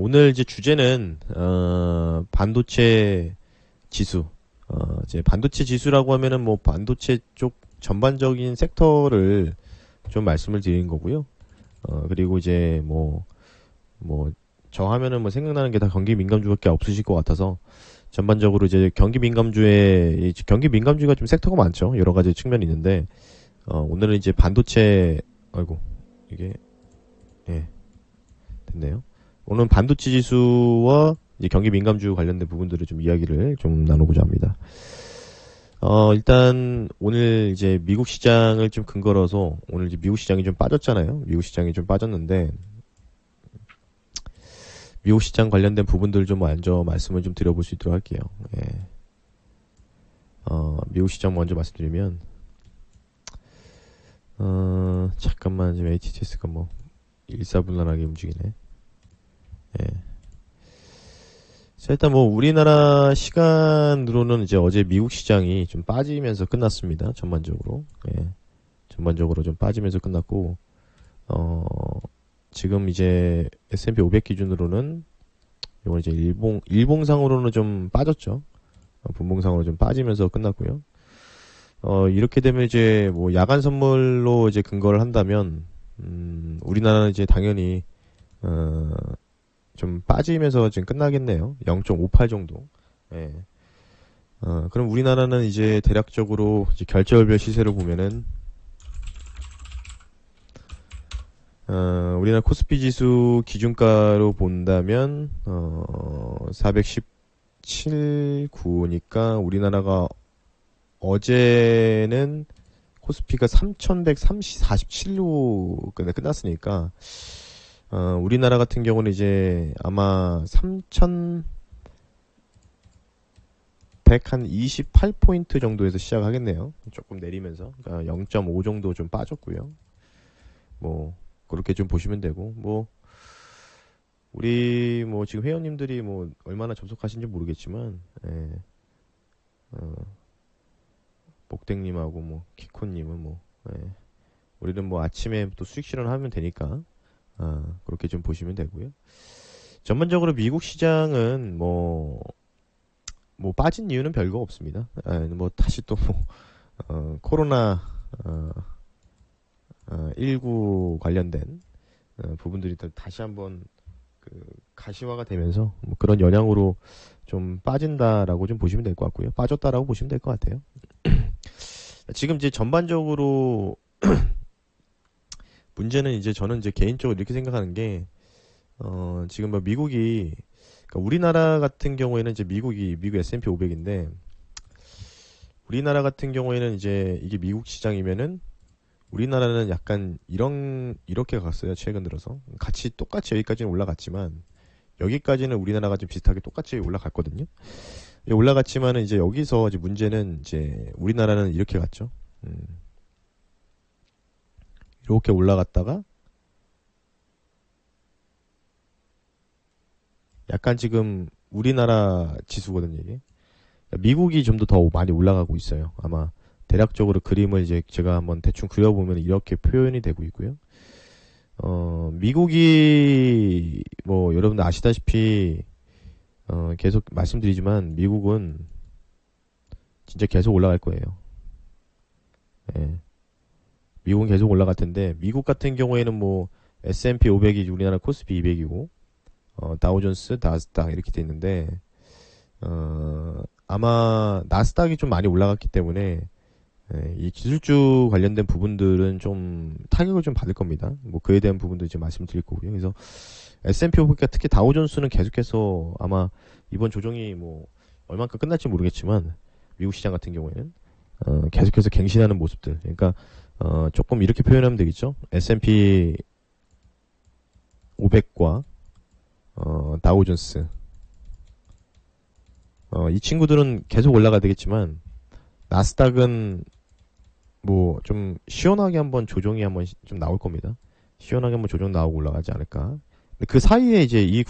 오늘 이제 주제는 반도체 지수. 이제 반도체 지수라고 하면은 뭐 반도체 쪽 전반적인 섹터를 좀 말씀을 드리는 거고요. 그리고 이제 저 하면은 뭐 생각나는 게 다 경기 민감주밖에 없으실 것 같아서 전반적으로 이제 경기 민감주가 좀 섹터가 많죠. 여러 가지 측면이 있는데 오늘은 이제 반도체. 아이고, 이게 예, 됐네요. 오늘은 반도체 지수와 이제 경기 민감주 관련된 부분들을 좀 이야기를 좀 나누고자 합니다. 일단 오늘 이제 미국 시장을 좀 근거로서 오늘 이제 미국 시장이 좀 빠졌잖아요. 미국 시장이 좀 빠졌는데 미국 시장 관련된 부분들 좀 먼저 말씀을 좀 드려볼 수 있도록 할게요. 예. 미국 시장 먼저 말씀드리면 잠깐만 지금 HTS가 뭐 일사분란하게 움직이네. 예. 자, 일단 뭐 우리나라 시간으로는 이제 어제 미국 시장이 좀 빠지면서 끝났습니다. 전반적으로. 예. 전반적으로 좀 빠지면서 끝났고 지금 이제 S&P 500 기준으로는 이건 이제 일봉상으로는 좀 빠졌죠. 분봉상으로 좀 빠지면서 끝났고요. 이렇게 되면 이제 뭐 야간 선물로 이제 근거를 한다면 우리나라는 이제 당연히 좀 빠지면서 지금 끝나겠네요. 0.58 정도. 예. 그럼 우리나라는 이제 대략적으로 이제 결제월별 시세로 보면은 우리나라 코스피 지수 기준가로 본다면 417.9니까 우리나라가 어제는 코스피가 3147로 끝났으니까 우리나라 같은 경우는 이제 아마 3128포인트 정도에서 시작하겠네요. 조금 내리면서. 그러니까 0.5 정도 좀 빠졌고요. 뭐 그렇게 좀 보시면 되고 우리 뭐 지금 회원님들이 뭐 얼마나 접속하신지 모르겠지만 복댕님하고 뭐 키코님은 우리는 뭐 아침에 또 수익 실현하면 되니까 그렇게 좀 보시면 되고요. 전반적으로 미국 시장은 뭐 빠진 이유는 별거 없습니다. 뭐 다시 또 코로나 19 관련된 부분들이 다시 한번 가시화가 되면서 뭐 그런 영향으로 좀 빠진다라고 좀 보시면 될 것 같고요. 빠졌다라고 보시면 될 것 같아요. 지금 이제 전반적으로 문제는 이제 저는 이제 개인적으로 이렇게 생각하는 게 지금 뭐 미국이 그러니까 우리나라 같은 경우에는 이제 미국 S&P 500인데 우리나라 같은 경우에는 이제 이게 미국 시장이면은 우리나라는 약간 이렇게 갔어요. 최근 들어서 똑같이 여기까지는 올라갔지만 여기까지는 우리나라가 좀 비슷하게 똑같이 올라갔거든요. 올라갔지만은 이제 여기서 이제 문제는 이제 우리나라는 이렇게 갔죠. 이렇게 올라갔다가 약간 지금 우리나라 지수거든요, 이게. 미국이 좀 더 많이 올라가고 있어요. 아마 대략적으로 그림을 이제 제가 한번 대충 그려보면 이렇게 표현이 되고 있고요. 미국이 뭐 여러분들 아시다시피 계속 말씀드리지만 미국은 진짜 계속 올라갈 거예요. 예. 미국은 계속 올라갈 텐데 미국 같은 경우에는 뭐 S&P 500이 우리나라 코스피 200이고 다우존스, 나스닥 이렇게 돼 있는데 아마 나스닥이 좀 많이 올라갔기 때문에 이 기술주 관련된 부분들은 좀 타격을 좀 받을 겁니다. 뭐 그에 대한 부분도 이제 말씀드릴 거고요. 그래서 S&P 500가 특히 다우존스는 계속해서 아마 이번 조정이 뭐 얼마큼 끝날지 모르겠지만 미국 시장 같은 경우에는 계속해서 갱신하는 모습들. 그러니까 조금 이렇게 표현하면 되겠죠. S&P 500과 다우존스 이 친구들은 계속 올라가야 되겠지만 나스닥은 뭐 좀 시원하게 한번 조정이 한번 좀 나올 겁니다. 시원하게 한번 조정 나오고 올라가지 않을까. 근데 그 사이에 이제 이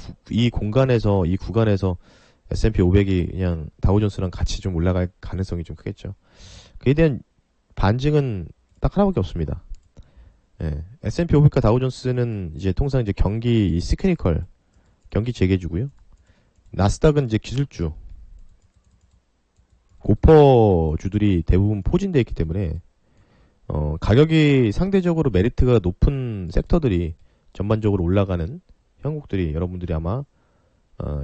구간에서 S&P 500이 그냥 다우존스랑 같이 좀 올라갈 가능성이 좀 크겠죠. 그에 대한 반증은 딱 하나밖에 없습니다. 예. S&P 500과 다우존스는 이제 통상 이제 경기 이 시크니컬 경기 재개주고요. 나스닥은 이제 기술주, 고퍼주들이 대부분 포진되어 있기 때문에 가격이 상대적으로 메리트가 높은 섹터들이 전반적으로 올라가는 형국들이 여러분들이 아마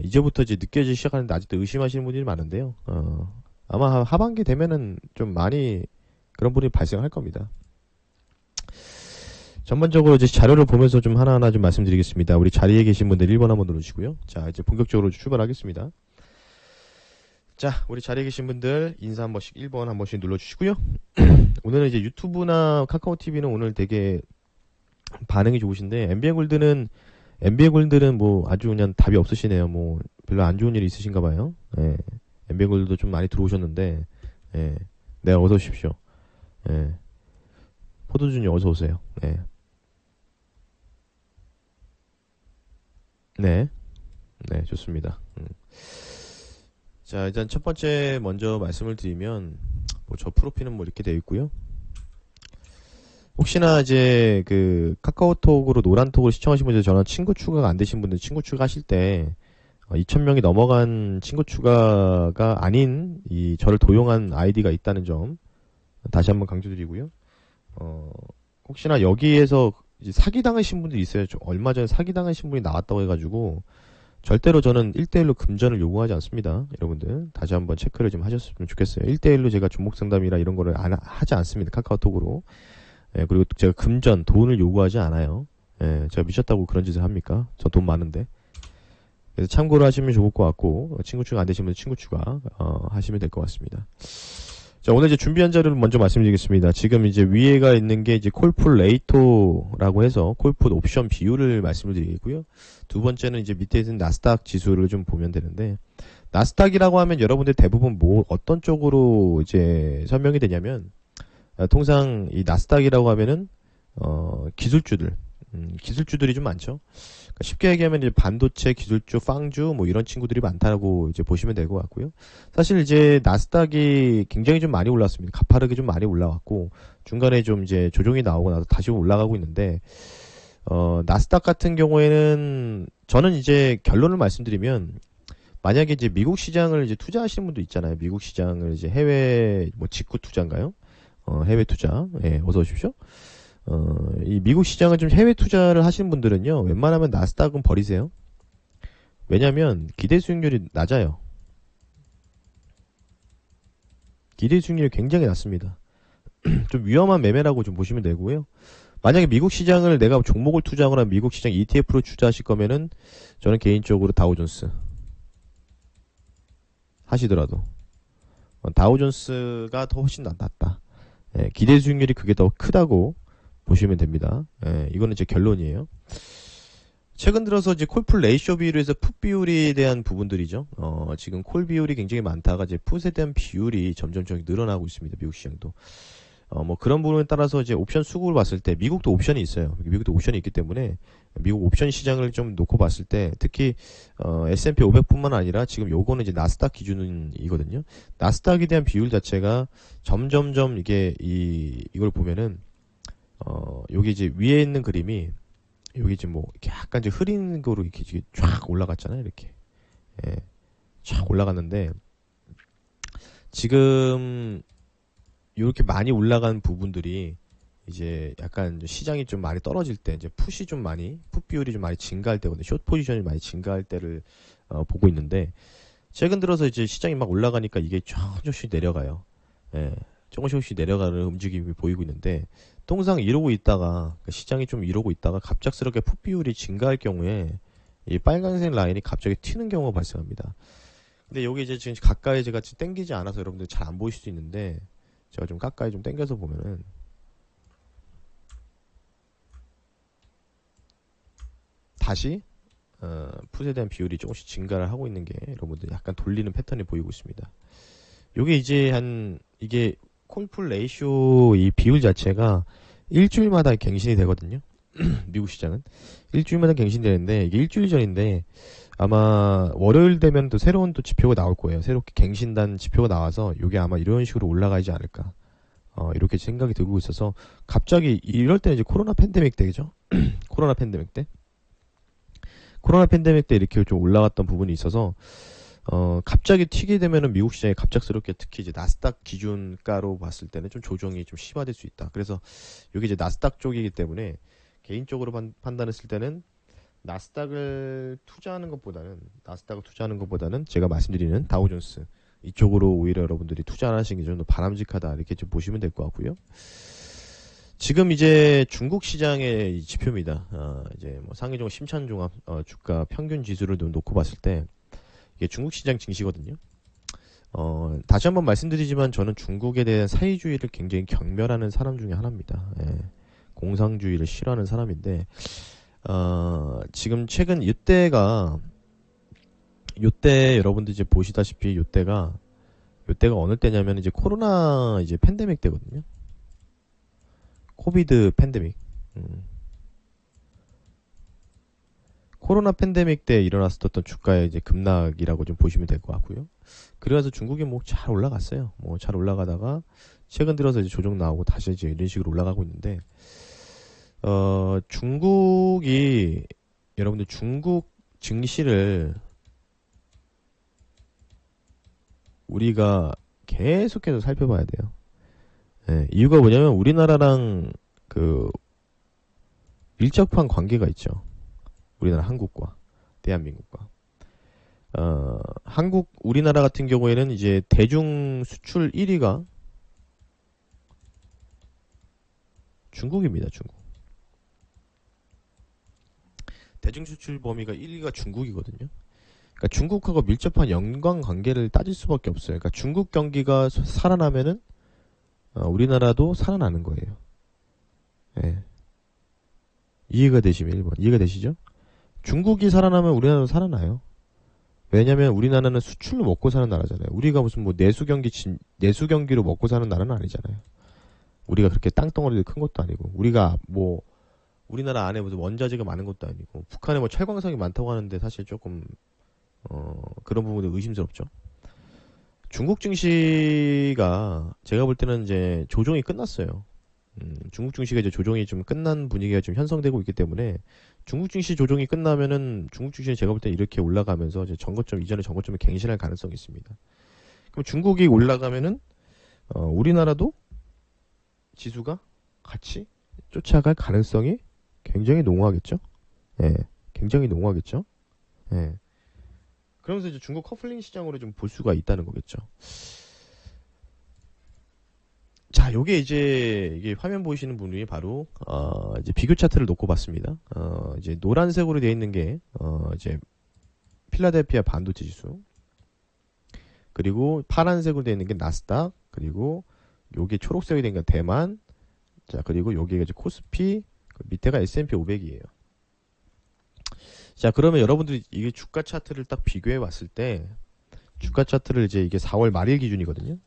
이제부터 이제 느껴지기 시작하는데 아직도 의심하시는 분들이 많은데요. 아마 하반기 되면은 좀 많이 그런 분이 발생할 겁니다. 전반적으로 이제 자료를 보면서 좀 하나하나 좀 말씀드리겠습니다. 우리 자리에 계신 분들 1번 한번 누르시고요. 자, 이제 본격적으로 출발하겠습니다. 자, 우리 자리에 계신 분들 인사 한 번씩 1번 한 번씩 눌러주시고요. 오늘은 이제 유튜브나 카카오 TV는 오늘 되게 반응이 좋으신데 NBA 골드는 뭐 아주 그냥 답이 없으시네요. 뭐 별로 안 좋은 일이 있으신가 봐요. 예. NBA 골드도 좀 많이 들어오셨는데, 예. 네, 어서 오십시오. 예. 포도준이 어서 오세요. 네. 네. 네, 좋습니다. 자, 일단 첫 번째 먼저 말씀을 드리면, 뭐 저 프로필은 뭐 이렇게 되어 있고요. 혹시나 이제 그 카카오톡으로 노란톡으로 시청하신 분들 저는 친구 추가가 안 되신 분들 친구 추가하실 때 2,000명이 넘어간 친구 추가가 아닌 이 저를 도용한 아이디가 있다는 점 다시 한번 강조드리고요. 혹시나 여기에서 이제 사기당하신 분들이 있어요. 얼마 전에 사기당하신 분이 나왔다고 해가지고 절대로 저는 1대1로 금전을 요구하지 않습니다. 여러분들 다시 한번 체크를 좀 하셨으면 좋겠어요. 1대1로 제가 종목 상담이나 이런 거를 하지 않습니다. 카카오톡으로. 예, 그리고 제가 금전, 돈을 요구하지 않아요. 예, 제가 미쳤다고 그런 짓을 합니까? 저 돈 많은데. 그래서 참고를 하시면 좋을 것 같고, 친구 추가 안 되시면 친구 추가, 하시면 될 것 같습니다. 자, 오늘 이제 준비한 자료를 먼저 말씀드리겠습니다. 지금 이제 위에가 있는 게 이제 콜풋 레이토라고 해서 콜풋 옵션 비율을 말씀을 드리겠고요. 두 번째는 이제 밑에 있는 나스닥 지수를 좀 보면 되는데, 나스닥이라고 하면 여러분들 대부분 뭐, 어떤 쪽으로 이제 설명이 되냐면, 통상 이 나스닥이라고 하면은 기술주들이 좀 많죠. 그러니까 쉽게 얘기하면 이제 반도체 기술주, 빵주 뭐 이런 친구들이 많다고 이제 보시면 될 것 같고요. 사실 이제 나스닥이 굉장히 좀 많이 올랐습니다. 가파르게 좀 많이 올라왔고 중간에 좀 이제 조정이 나오고 나서 다시 올라가고 있는데 나스닥 같은 경우에는 저는 이제 결론을 말씀드리면 만약에 이제 미국 시장을 이제 투자하시는 분도 있잖아요. 미국 시장을 이제 해외 뭐 직구 투자인가요? 해외 투자. 예, 어서 오십시오. 이 미국 시장을 좀 해외 투자를 하시는 분들은요, 웬만하면 나스닥은 버리세요. 왜냐면, 기대 수익률이 낮아요. 기대 수익률이 굉장히 낮습니다. 좀 위험한 매매라고 좀 보시면 되고요. 만약에 미국 시장을 내가 종목을 투자하거나 미국 시장 ETF로 투자하실 거면은, 저는 개인적으로 다우존스. 하시더라도. 다우존스가 더 훨씬 낫다. 예, 기대 수익률이 그게 더 크다고 보시면 됩니다. 예, 이거는 제 결론이에요. 최근 들어서 이제 콜풋 레이쇼 비율에서 해서 풋 비율에 대한 부분들이죠. 지금 콜 비율이 굉장히 많다가 이제 풋에 대한 비율이 점점 늘어나고 있습니다. 미국 시장도. 뭐 그런 부분에 따라서 이제 옵션 수급을 봤을 때 미국도 옵션이 있어요. 미국도 옵션이 있기 때문에 미국 옵션 시장을 좀 놓고 봤을 때 특히 S&P 500뿐만 아니라 지금 요거는 이제 나스닥 기준이거든요. 나스닥에 대한 비율 자체가 점점점 이게 이걸 보면은 여기 이제 위에 있는 그림이 여기 이제 뭐 이렇게 약간 이제 흐린 거로 이렇게 쫙 올라갔잖아요. 이렇게 쫙 올라갔는데 지금 이렇게 많이 올라간 부분들이 이제 약간 시장이 좀 많이 떨어질 때 이제 풋 비율이 좀 많이 증가할 때거든요. 숏 포지션이 많이 증가할 때를 보고 있는데 최근 들어서 이제 시장이 막 올라가니까 이게 조금씩 내려가요. 예, 조금씩 내려가는 움직임이 보이고 있는데 통상 이러고 있다가 시장이 좀 이러고 있다가 갑작스럽게 풋 비율이 증가할 경우에 이 빨간색 라인이 갑자기 튀는 경우가 발생합니다. 근데 여기 이제 지금 가까이 제가 당기지 않아서 여러분들 잘 안 보일 수도 있는데 제가 좀 가까이 좀 당겨서 보면은 다시 풋에 대한 비율이 조금씩 증가를 하고 있는 게 여러분들 약간 돌리는 패턴이 보이고 있습니다. 요게 이제 이게 콜풋 레이쇼 이 비율 자체가 일주일마다 갱신이 되거든요. 미국 시장은 일주일마다 갱신되는데 이게 일주일 전인데 아마 월요일 되면 또 새로운 또 지표가 나올 거예요. 새롭게 갱신단 지표가 나와서 이게 아마 이런 식으로 올라가지 않을까. 이렇게 생각이 들고 있어서 갑자기 이럴 때는 이제 코로나 팬데믹 때죠. 코로나 팬데믹 때. 코로나 팬데믹 때 이렇게 좀 올라갔던 부분이 있어서 갑자기 튀게 되면은 미국 시장이 갑작스럽게 특히 이제 나스닥 기준가로 봤을 때는 좀 조정이 좀 심화될 수 있다. 그래서 이게 이제 나스닥 쪽이기 때문에 개인적으로 판단했을 때는 나스닥을 투자하는 것보다는 제가 말씀드리는 다우존스 이쪽으로 오히려 여러분들이 투자하시는 게 좀 더 바람직하다 이렇게 좀 보시면 될 것 같고요. 지금 이제 중국 시장의 이 지표입니다. 이제 뭐 상해종 심천종합 주가 평균 지수를 놓고 봤을 때 이게 중국 시장 증시거든요. 다시 한번 말씀드리지만 저는 중국에 대한 사회주의를 굉장히 경멸하는 사람 중에 하나입니다. 예, 공상주의를 싫어하는 사람인데 지금 최근 요때 여러분들 이제 보시다시피 요때가 어느 때냐면 이제 코로나 이제 팬데믹 때거든요. 코비드 팬데믹. 코로나 팬데믹 때 일어났었던 주가의 이제 급락이라고 좀 보시면 될 것 같고요. 그래서 중국이 뭐 잘 올라갔어요. 뭐 잘 올라가다가 최근 들어서 이제 조정 나오고 다시 이제 이런 식으로 올라가고 있는데, 중국이 여러분들 중국 증시를 우리가 계속해서 살펴봐야 돼요. 예, 이유가 뭐냐면 우리나라랑 그 밀접한 관계가 있죠. 우리나라 한국과 대한민국과. 우리나라 같은 경우에는 이제 대중 수출 1위가 중국입니다, 중국. 대중 수출 범위가 1위가 중국이거든요. 그러니까 중국하고 밀접한 연관 관계를 따질 수밖에 없어요. 그러니까 중국 경기가 살아나면은 우리나라도 살아나는 거예요. 예. 이해가 되시면 1번. 이해가 되시죠? 중국이 살아나면 우리나라도 살아나요. 왜냐면 우리나라는 수출로 먹고 사는 나라잖아요. 우리가 무슨 뭐 내수 경기로 먹고 사는 나라는 아니잖아요. 우리가 그렇게 땅덩어리를 큰 것도 아니고, 우리가 뭐 우리나라 안에 무슨 원자재가 많은 것도 아니고, 북한에 뭐 철광석이 많다고 하는데 사실 조금 그런 부분도 의심스럽죠. 중국 증시가 제가 볼 때는 이제 조정이 끝났어요. 중국 증시가 이제 조정이 좀 끝난 분위기가 좀 형성되고 있기 때문에 중국 증시 조정이 끝나면은 중국 증시는 제가 볼 때 이렇게 올라가면서 이제 이전에 정고점을 갱신할 가능성이 있습니다. 그럼 중국이 올라가면은 우리나라도 지수가 같이 쫓아갈 가능성이 굉장히 농후하겠죠. 예, 굉장히 농후하겠죠. 예. 그러면서 이제 중국 커플링 시장으로 좀 볼 수가 있다는 거겠죠. 자, 요게 이제 이게 화면 보이시는 분이 바로 이제 비교 차트를 놓고 봤습니다. 이제 노란색으로 되어 있는 게 이제 필라델피아 반도체 지수, 그리고 파란색으로 되어 있는 게 나스닥, 그리고 요게 초록색이 된 게 대만, 자, 그리고 요게 이제 코스피, 밑에가 S&P 500이에요. 자, 그러면 여러분들이 이게 주가 차트를 딱 비교해 봤을 때, 주가 차트를 이제 이게 4월 말일 기준이거든요.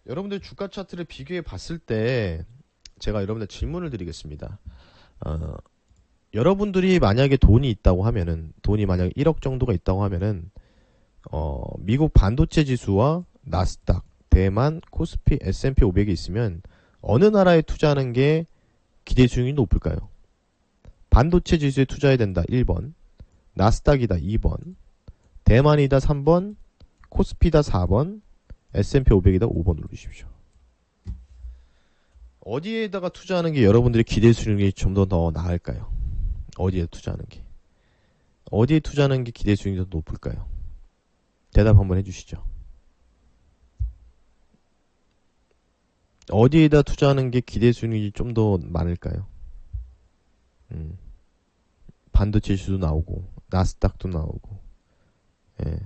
여러분들 주가 차트를 비교해 봤을 때 제가 여러분들 질문을 드리겠습니다. 여러분들이 만약에 돈이 만약에 1억 정도가 있다고 하면은 미국 반도체 지수와 나스닥, 대만, 코스피, S&P 500이 있으면 어느 나라에 투자하는 게 기대 수익이 높을까요? 반도체 지수에 투자해야 된다 1번, 나스닥이다 2번, 대만이다 3번, 코스피다 4번, S&P 500이다 5번 누르십시오. 어디에다가 투자하는 게 여러분들의 기대 수익이 좀 더 나을까요? 어디에 투자하는 게 기대 수익이 더 높을까요? 대답 한번 해주시죠. 어디에다 투자하는 게 기대 수익이 좀 더 많을까요? 반도체 지수도 나오고 나스닥도 나오고. 예.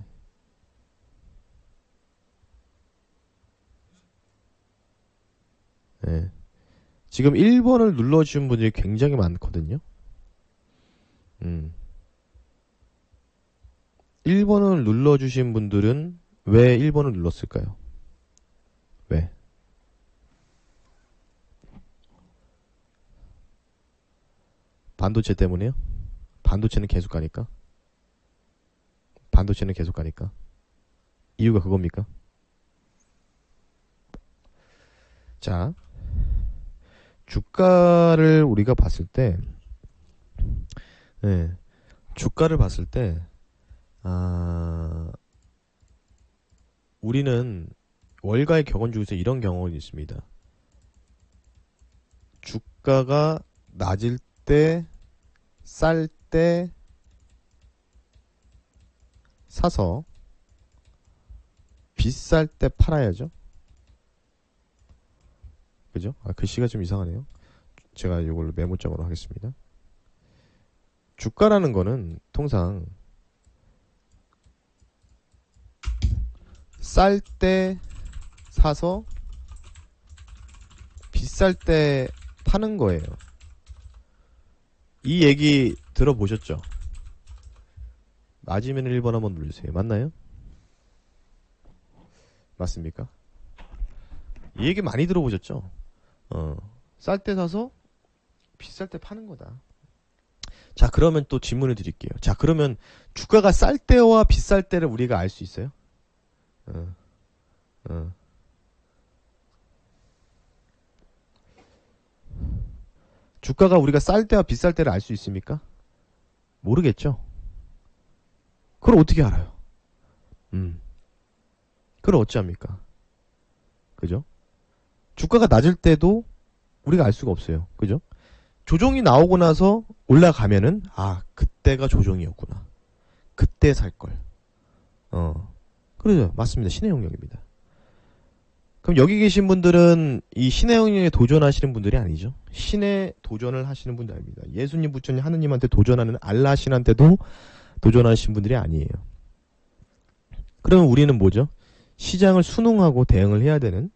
예. 지금 1번을 눌러주신 분들이 굉장히 많거든요. 1번을 눌러주신 분들은 왜 1번을 눌렀을까요? 왜? 반도체 때문에요? 반도체는 계속 가니까? 이유가 그겁니까? 자, 주가를 우리가 봤을 때, 예, 주가를 봤을 때, 아, 우리는 월가의 격언 중에서 이런 경험이 있습니다. 주가가 낮을 때, 쌀 때 사서 비쌀 때 팔아야죠. 그죠? 글씨가 좀 이상하네요. 제가 이걸로 메모장으로 하겠습니다. 주가라는 거는 통상 쌀 때 사서 비쌀 때 파는 거예요. 이 얘기 들어보셨죠? 맞으면 1번 한번 눌러주세요. 맞나요? 맞습니까? 이 얘기 많이 들어보셨죠? 쌀 때 사서 비쌀 때 파는 거다. 자, 그러면 또 질문을 드릴게요. 자, 그러면 주가가 쌀 때와 비쌀 때를 우리가 알 수 있어요? 어, 어. 주가가 우리가 쌀 때와 비쌀 때를 알 수 있습니까? 모르겠죠? 그걸 어떻게 알아요? 그걸 어찌합니까? 그죠? 주가가 낮을 때도 우리가 알 수가 없어요. 그죠? 조정이 나오고 나서 올라가면은, 그때가 조정이었구나. 그때 살 걸. 그러죠. 맞습니다. 신의 영역입니다. 그럼 여기 계신 분들은 이 신의 영역에 도전하시는 분들이 아니죠. 신의 도전을 하시는 분들 아닙니다. 예수님, 부처님, 하느님한테 도전하는 알라 신한테도 도전하시는 분들이 아니에요. 그러면 우리는 뭐죠? 시장을 순응하고 대응을 해야 되는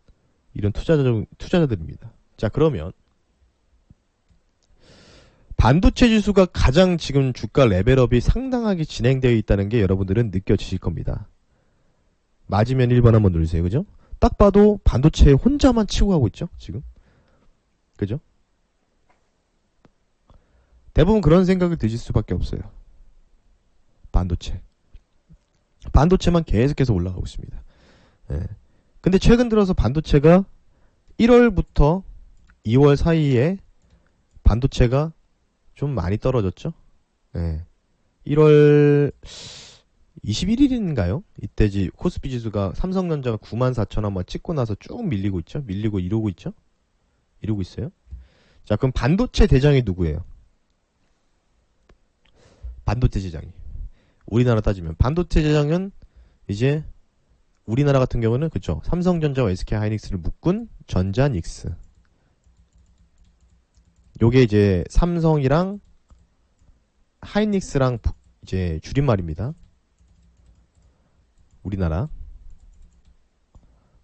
이런 투자자들입니다. 자, 그러면 반도체 지수가 가장 지금 주가 레벨업이 상당하게 진행되어 있다는 게 여러분들은 느껴지실 겁니다. 맞으면 1번 한번 누르세요. 그죠? 딱 봐도 반도체 혼자만 치고 가고 있죠, 지금. 그죠? 대부분 그런 생각을 드실 수밖에 없어요. 반도체만 계속해서 올라가고 있습니다. 예. 근데 최근 들어서 반도체가 1월부터 2월 사이에 반도체가 좀 많이 떨어졌죠? 예. 1월 21일인가요? 이때지 코스피 지수가 삼성전자가 94,000 한번 찍고 나서 쭉 밀리고 있죠? 밀리고 이러고 있죠? 이러고 있어요? 자, 그럼 반도체 대장이 누구예요? 반도체 대장이. 우리나라 따지면 반도체 대장은 이제 우리나라 같은 경우는 그쵸? 삼성전자와 SK 하이닉스를 묶은 전자닉스. 요게 이제 삼성이랑 하이닉스랑 이제 줄임말입니다. 우리나라.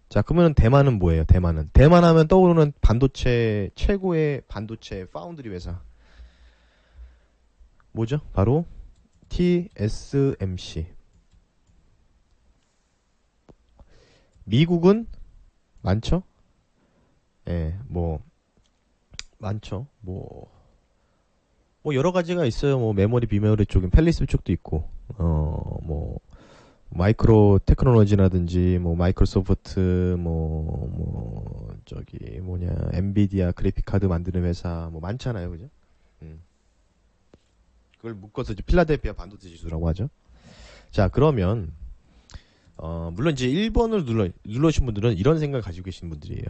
자, 그러면 대만은 뭐예요? 대만 하면 떠오르는 반도체 최고의 반도체 파운드리 회사. 뭐죠? 바로 TSMC. 미국은 많죠? 예, 많죠. 여러 가지가 있어요. 메모리, 비메모리 쪽은 펠리스 쪽도 있고, 마이크로 테크놀로지라든지, 마이크로소프트, 엔비디아 그래픽 카드 만드는 회사, 많잖아요. 그죠? 음. 그걸 묶어서 이제 필라델피아 반도체 지수라고 하죠. 자, 그러면, 물론 이제 1번을 눌러주신 분들은 이런 생각을 가지고 계신 분들이에요.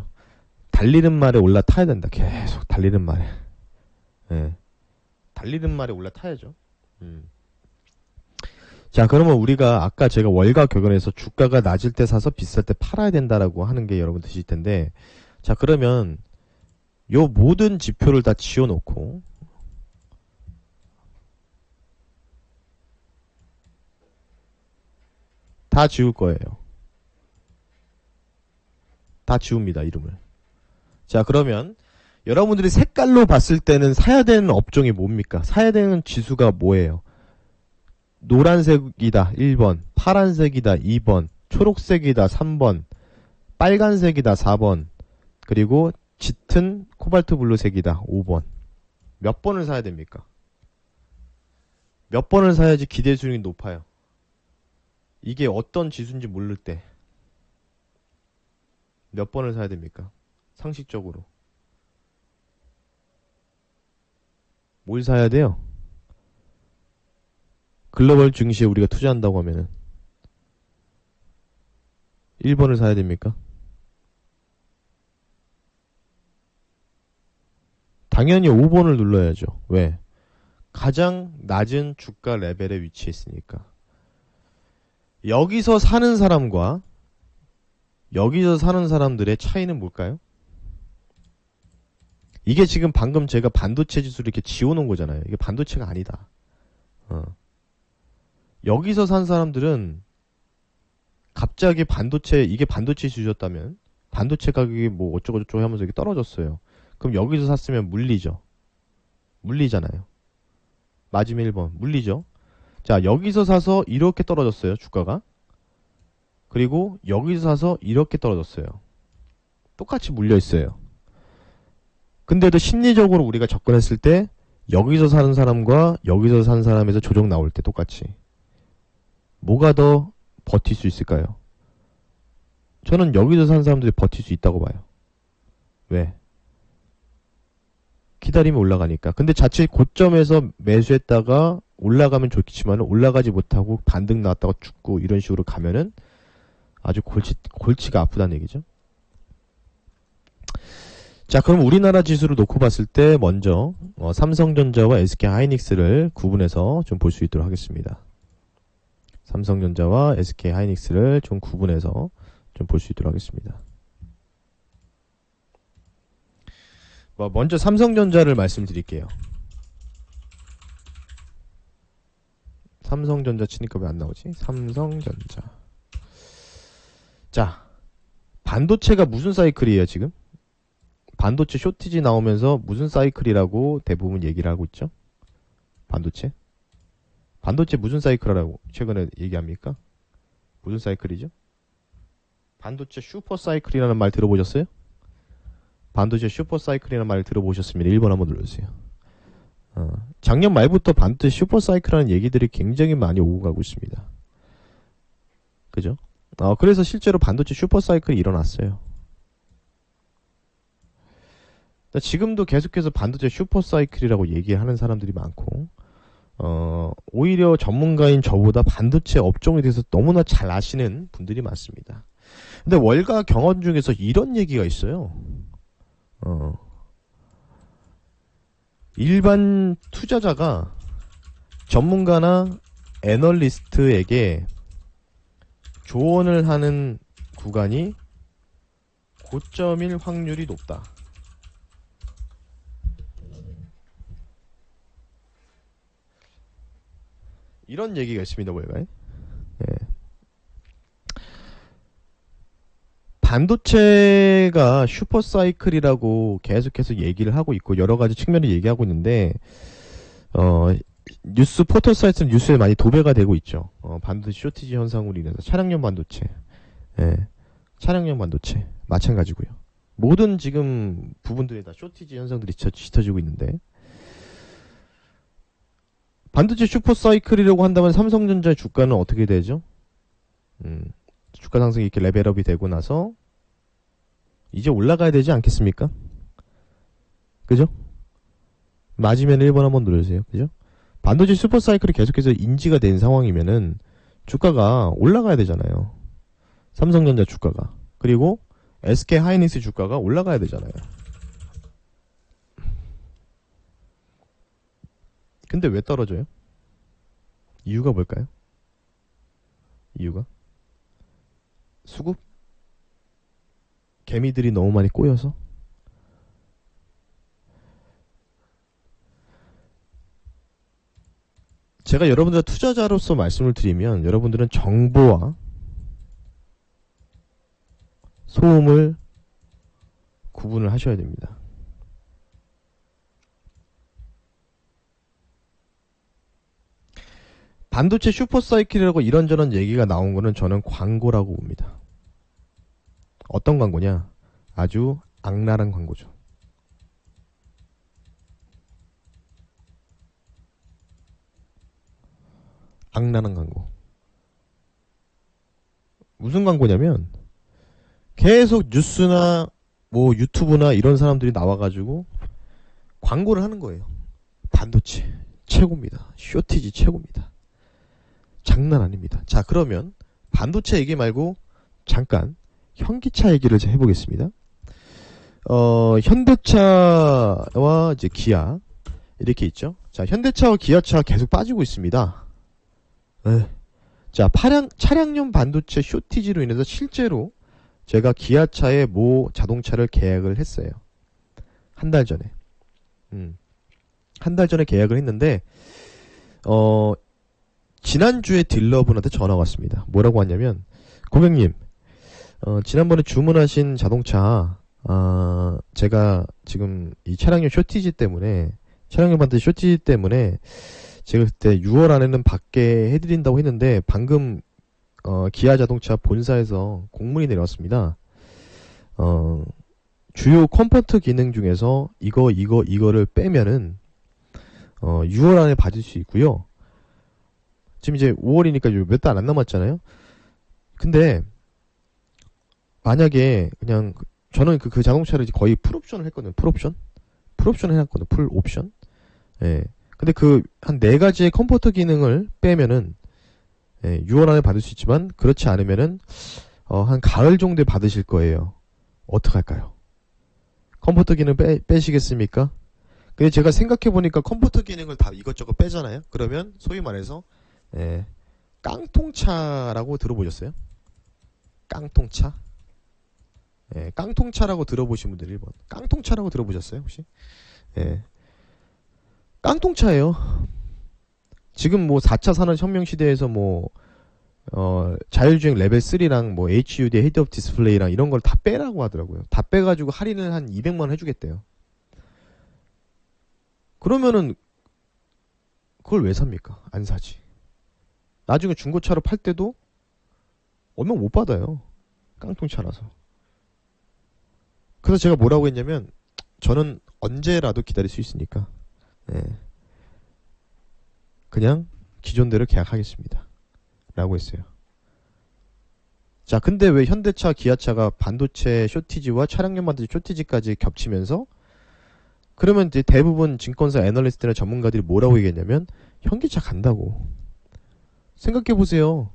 달리는 말에 올라타야 된다. 계속 달리는 말에. 예. 달리는 말에 올라타야죠. 자, 그러면 우리가 아까 제가 월가 격언에서 주가가 낮을 때 사서 비쌀 때 팔아야 된다라고 하는 게 여러분 드실 텐데, 자, 그러면 요 모든 지표를 다 지워놓고 다 지울 거예요. 다 지웁니다, 이름을. 자, 그러면 여러분들이 색깔로 봤을 때는 사야 되는 업종이 뭡니까? 사야 되는 지수가 뭐예요? 노란색이다 1번, 파란색이다 2번, 초록색이다 3번, 빨간색이다 4번, 그리고 짙은 코발트 블루색이다 5번. 몇 번을 사야 됩니까? 몇 번을 사야지 기대 수익이 높아요? 이게 어떤 지수인지 모를 때 몇 번을 사야 됩니까? 상식적으로. 뭘 사야 돼요? 글로벌 증시에 우리가 투자한다고 하면은 1번을 사야 됩니까? 당연히 5번을 눌러야죠. 왜? 가장 낮은 주가 레벨에 위치해 있으니까. 여기서 사는 사람과 여기서 사는 사람들의 차이는 뭘까요? 이게 지금 방금 제가 반도체 지수를 이렇게 지워놓은 거잖아요. 이게 반도체가 아니다. 여기서 산 사람들은 갑자기 반도체, 이게 반도체 지수였다면 반도체 가격이 뭐 어쩌고저쩌고 하면서 이게 떨어졌어요. 그럼 여기서 샀으면 물리죠. 물리잖아요. 맞으면 1번. 물리죠. 자, 여기서 사서 이렇게 떨어졌어요. 주가가. 그리고 여기서 사서 이렇게 떨어졌어요. 똑같이 물려있어요. 근데도 심리적으로 우리가 접근했을 때 여기서 사는 사람과 여기서 사는 사람에서 조정 나올 때 똑같이 뭐가 더 버틸 수 있을까요? 저는 여기서 사는 사람들이 버틸 수 있다고 봐요. 왜? 기다리면 올라가니까. 근데 자칫 고점에서 매수했다가 올라가면 좋겠지만 올라가지 못하고 반등 나왔다가 죽고 이런 식으로 가면은 아주 골치가 아프다는 얘기죠. 자, 그럼 우리나라 지수를 놓고 봤을 때 먼저 삼성전자와 SK하이닉스를 구분해서 좀 볼 수 있도록 하겠습니다. 삼성전자와 SK하이닉스를 좀 구분해서 좀 볼 수 있도록 하겠습니다. 먼저 삼성전자를 말씀드릴게요. 삼성전자 치니까 왜 안 나오지? 삼성전자. 자, 반도체가 무슨 사이클이에요 지금? 반도체 쇼티지 나오면서 무슨 사이클이라고 대부분 얘기를 하고 있죠? 반도체? 반도체 무슨 사이클이라고 최근에 얘기합니까? 무슨 사이클이죠? 반도체 슈퍼 사이클이라는 말 들어보셨어요? 반도체 슈퍼 사이클이라는 말 들어보셨으면 1번 한번 눌러주세요. 작년 말부터 반도체 슈퍼 사이클이라는 얘기들이 굉장히 많이 오고 가고 있습니다. 그죠? 그래서 실제로 반도체 슈퍼 사이클이 일어났어요. 지금도 계속해서 반도체 슈퍼 사이클이라고 얘기하는 사람들이 많고, 오히려 전문가인 저보다 반도체 업종에 대해서 너무나 잘 아시는 분들이 많습니다. 근데 월가 경험 중에서 이런 얘기가 있어요. 일반 투자자가 전문가나 애널리스트에게 조언을 하는 구간이 고점일 확률이 높다. 이런 얘기가 있습니다. 월가에. 반도체가 슈퍼사이클이라고 계속해서 얘기를 하고 있고 여러 가지 측면을 얘기하고 있는데 뉴스 포털 사이트 뉴스에 많이 도배가 되고 있죠. 반도체 쇼티지 현상으로 인해서 차량용 반도체, 차량용 반도체 마찬가지고요. 모든 지금 부분들이 다 쇼티지 현상들이 짙어지고 있는데 반도체 슈퍼사이클이라고 한다면 삼성전자의 주가는 어떻게 되죠? 주가 상승이 이렇게 레벨업이 되고 나서 이제 올라가야 되지 않겠습니까? 그죠? 맞으면 1번 한번 눌러주세요. 그죠? 반도체 슈퍼사이클이 계속해서 인지가 된 상황이면은 주가가 올라가야 되잖아요. 삼성전자 주가가. 그리고 SK하이닉스 주가가 올라가야 되잖아요. 근데 왜 떨어져요? 이유가 뭘까요? 이유가? 수급? 개미들이 너무 많이 꼬여서? 제가 여러분들 투자자로서 말씀을 드리면 여러분들은 정보와 소음을 구분을 하셔야 됩니다. 반도체 슈퍼사이클이라고 이런저런 얘기가 나온 거는 저는 광고라고 봅니다. 어떤 광고냐? 아주 악랄한 광고죠. 악랄한 광고. 무슨 광고냐면 계속 뉴스나 뭐 유튜브나 이런 사람들이 나와가지고 광고를 하는 거예요. 반도체 최고입니다. 쇼티지 최고입니다. 장난 아닙니다. 자, 그러면 반도체 얘기 말고 잠깐 현기차 얘기를 좀 해보겠습니다. 현대차와 이제 기아 이렇게 있죠. 자, 현대차와 기아차 계속 빠지고 있습니다. 네. 자, 차량용 반도체 쇼티지로 인해서 실제로 제가 기아차의 모 자동차를 계약을 했어요. 한 달 전에. 한 달 전에 계약을 했는데, 지난주에 딜러분한테 전화가 왔습니다. 뭐라고 왔냐면, 고객님, 지난번에 주문하신 자동차, 제가 지금 이 차량용 쇼티지 때문에, 차량용 반도체 쇼티지 때문에, 제가 그때 6월 안에는 받게 해드린다고 했는데, 방금, 기아 자동차 본사에서 공문이 내려왔습니다. 주요 컴포트 기능 중에서 이거를 빼면은 6월 안에 받을 수 있고요. 지금 이제 5월이니까 몇 달 안 남았잖아요. 근데 만약에 그냥 저는 그 자동차를 이제 거의 풀옵션을 했거든요. 풀옵션 해놨거든요. 풀옵션. 예. 근데 그 한 4가지의 컴포트 기능을 빼면은 6월 안에 받을 수 있지만 그렇지 않으면은 한 가을 정도에 받으실 거예요. 어떡할까요? 컴포트 기능 빼시겠습니까? 근데 제가 생각해보니까 컴포트 기능을 다 이것저것 빼잖아요. 그러면 소위 말해서 깡통차라고 들어보셨어요? 깡통차? 깡통차라고 들어보신 분들이 1번. 깡통차라고 들어보셨어요 혹시? 깡통차예요. 지금 뭐 4차 산업혁명 시대에서 뭐 자율주행 레벨 3랑 뭐 HUD 헤드업 디스플레이랑 이런 걸 다 빼라고 하더라고요. 다 빼가지고 할인을 한 200만 해주겠대요. 그러면은 그걸 왜 삽니까? 안 사지. 나중에 중고차로 팔 때도 얼마 못 받아요. 깡통차라서. 그래서 제가 뭐라고 했냐면 저는 언제라도 기다릴 수 있으니까 그냥 기존대로 계약하겠습니다. 라고 했어요. 자, 근데 왜 현대차, 기아차가 반도체 쇼티지와 차량용 반도체 쇼티지까지 겹치면서 그러면 이제 대부분 증권사 애널리스트나 전문가들이 뭐라고 얘기했냐면 현기차 간다고. 생각해보세요.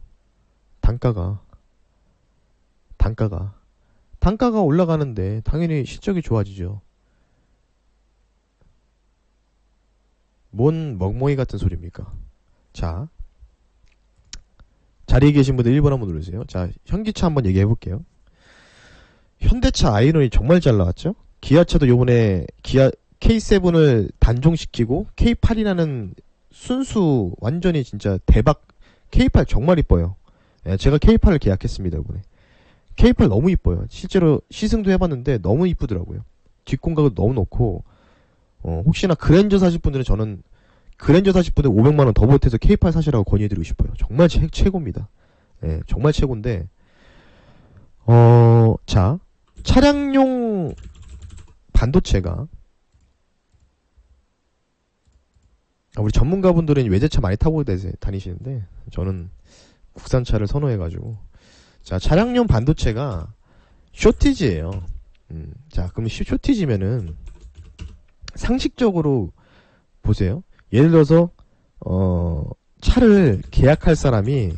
단가가 올라가는데 당연히 실적이 좋아지죠. 뭔 멍멍이 같은 소리입니까? 자, 자리에 계신 분들 1번 한번 누르세요. 자, 현기차 한번 얘기해 볼게요. 현대차 아이론이 정말 잘 나왔죠? 기아차도 요번에 기아 K7을 단종시키고 K8이라는 순수 완전히 진짜 대박. K8 정말 이뻐요. 제가 K8을 계약했습니다 이번에. K8 너무 이뻐요. 실제로 시승도 해봤는데 너무 이쁘더라고요. 뒷공각도 너무 높고 혹시나 그랜저 사실 분들은 저는 그랜저 사실 분들 500만원 더 보태서 K8 사시라고 권유해드리고 싶어요. 정말 최고입니다. 정말 최고인데 자, 차량용 반도체가 우리 전문가분들은 외제차 많이 타고 다니시는데 저는 국산차를 선호해가지고 자, 차량용 반도체가 쇼티지예요. 자, 그럼 쇼티지면은 상식적으로 보세요. 예를 들어서 차를 계약할 사람이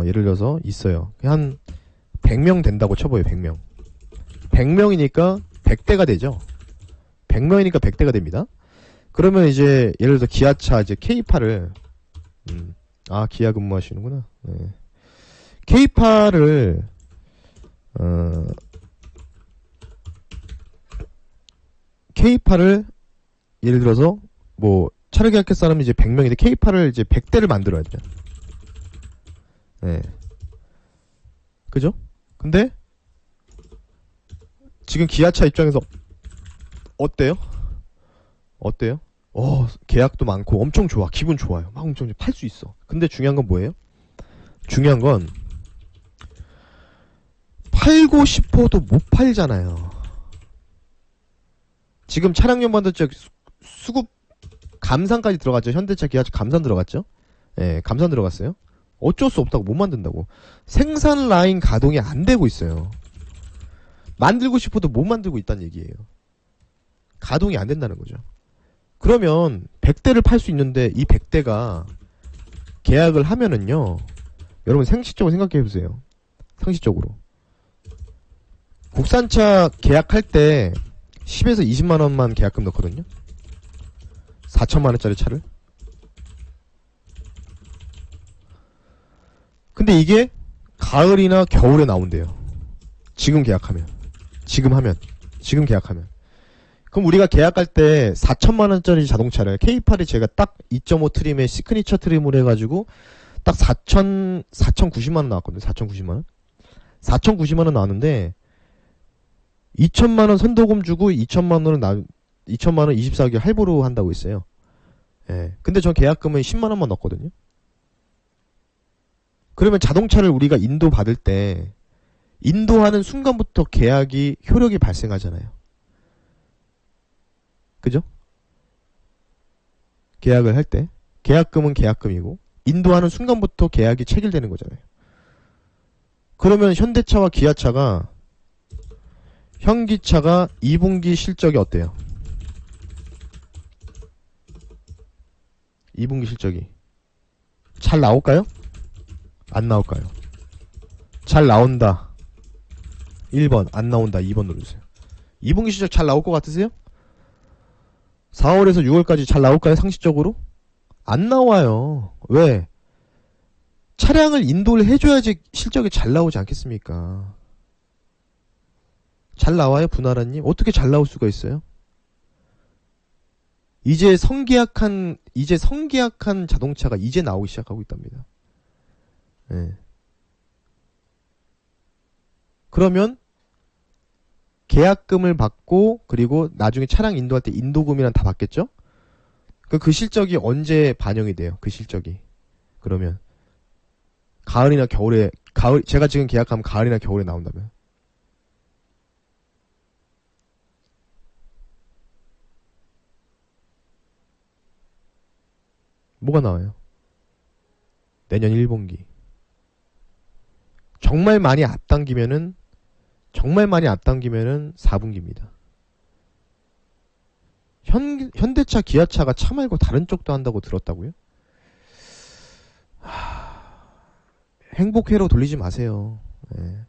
예를 들어서 있어요. 한 100명 된다고 쳐봐요. 100명. 100명이니까 100대가 되죠. 100명이니까 100대가 됩니다. 그러면 이제 예를 들어서 기아차 이제 K8을 기아 근무하시는구나. K8을 K8을 예를 들어서 뭐 차를 계약할 사람이 이제 100명인데 K8을 이제 100대를 만들어야 돼요. 그죠? 근데 지금 기아차 입장에서 어때요? 계약도 많고 엄청 좋아. 기분 좋아요. 막 엄청 팔 수 있어. 근데 중요한 건 뭐예요? 중요한 건 팔고 싶어도 못 팔잖아요. 지금 차량용 반도체 수급 감산까지 들어갔죠. 현대차, 기아차 감산 들어갔죠. 감산 들어갔어요. 어쩔 수 없다고 못 만든다고. 생산 라인 가동이 안 되고 있어요. 만들고 싶어도 못 만들고 있다는 얘기예요. 가동이 안 된다는 거죠. 그러면 100대를 팔 수 있는데 이 100대가 계약을 하면은요. 여러분 상식적으로 생각해 보세요. 상식적으로. 국산차 계약할 때 10에서 20만 원만 계약금 넣거든요. 4천만 원짜리 차를. 근데 이게 가을이나 겨울에 나온대요. 지금 계약하면. 지금 계약하면. 그럼 우리가 계약할 때 4천만 원짜리 자동차를 K8이 제가 딱 2.5 트림에 시그니처 트림으로 해가지고 딱 4,090만 원 나왔거든요. 4,090만 원. 4,090만 원 나왔는데 2천만 원 선도금 주고 2천만 원 24개월 할부로 한다고 했어요. 예. 근데 전 계약금은 10만 원만 넣었거든요. 그러면 자동차를 우리가 인도 받을 때 인도하는 순간부터 계약이 효력이 발생하잖아요. 그죠? 계약을 할 때 계약금은 계약금이고 인도하는 순간부터 계약이 체결되는 거잖아요. 그러면 현대차와 기아차가 현기차가 2분기 실적이 어때요? 2분기 실적이 잘 나올까요? 안 나올까요? 잘 나온다 1번, 안 나온다 2번 누르세요. 2분기 실적 잘 나올 것 같으세요? 4월에서 6월까지 잘 나올까요? 상식적으로? 안 나와요. 왜? 차량을 인도를 해줘야지 실적이 잘 나오지 않겠습니까? 잘 나와요, 분하라님? 어떻게 잘 나올 수가 있어요? 이제 성계약한 자동차가 이제 나오기 시작하고 있답니다. 네. 그러면 계약금을 받고 그리고 나중에 차량 인도할 때 인도금이랑 다 받겠죠? 그 실적이 언제 반영이 돼요? 그 실적이. 그러면 가을이나 겨울에 제가 지금 계약하면 가을이나 겨울에 나온다면 뭐가 나와요? 내년 1분기. 정말 많이 앞당기면은 4분기입니다. 현대차, 기아차가 차 말고 다른 쪽도 한다고 들었다고요? 행복회로 돌리지 마세요. 네.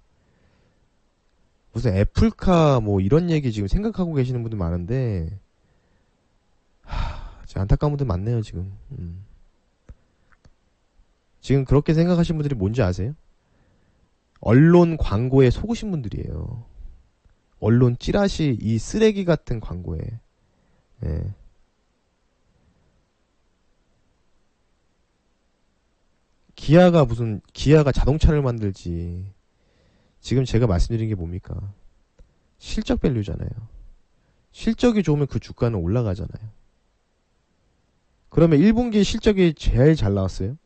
무슨 애플카 뭐 이런 얘기 지금 생각하고 계시는 분들 많은데 안타까운 분들 많네요 지금. 지금 그렇게 생각하시는 분들이 뭔지 아세요? 언론 광고에 속으신 분들이에요. 언론 찌라시 이 쓰레기 같은 광고에. 예. 기아가 자동차를 만들지. 지금 제가 말씀드린 게 뭡니까? 실적 밸류잖아요. 실적이 좋으면 그 주가는 올라가잖아요. 그러면 1분기 실적이 제일 잘 나왔어요?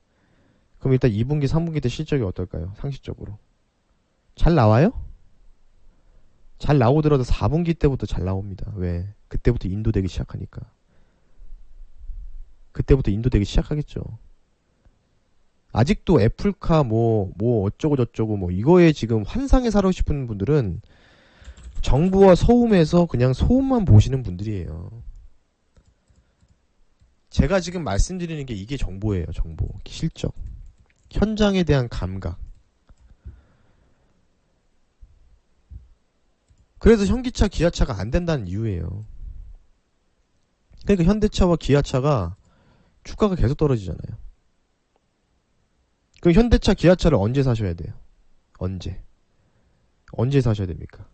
그럼 일단 2분기, 3분기 때 실적이 어떨까요? 상식적으로. 잘 나와요? 잘 나오더라도 4분기 때부터 잘 나옵니다. 왜? 그때부터 인도되기 시작하니까. 그때부터 인도되기 시작하겠죠. 아직도 애플카 뭐 어쩌고 저쩌고 뭐 이거에 지금 환상에 살고 싶은 분들은 정부와 소음에서 그냥 소음만 보시는 분들이에요. 제가 지금 말씀드리는 게 이게 정보예요. 정보. 실적. 현장에 대한 감각. 그래서 현기차, 기아차가 안 된다는 이유예요. 그러니까 현대차와 기아차가 주가가 계속 떨어지잖아요. 그럼 현대차, 기아차를 언제 사셔야 돼요? 언제 사셔야 됩니까?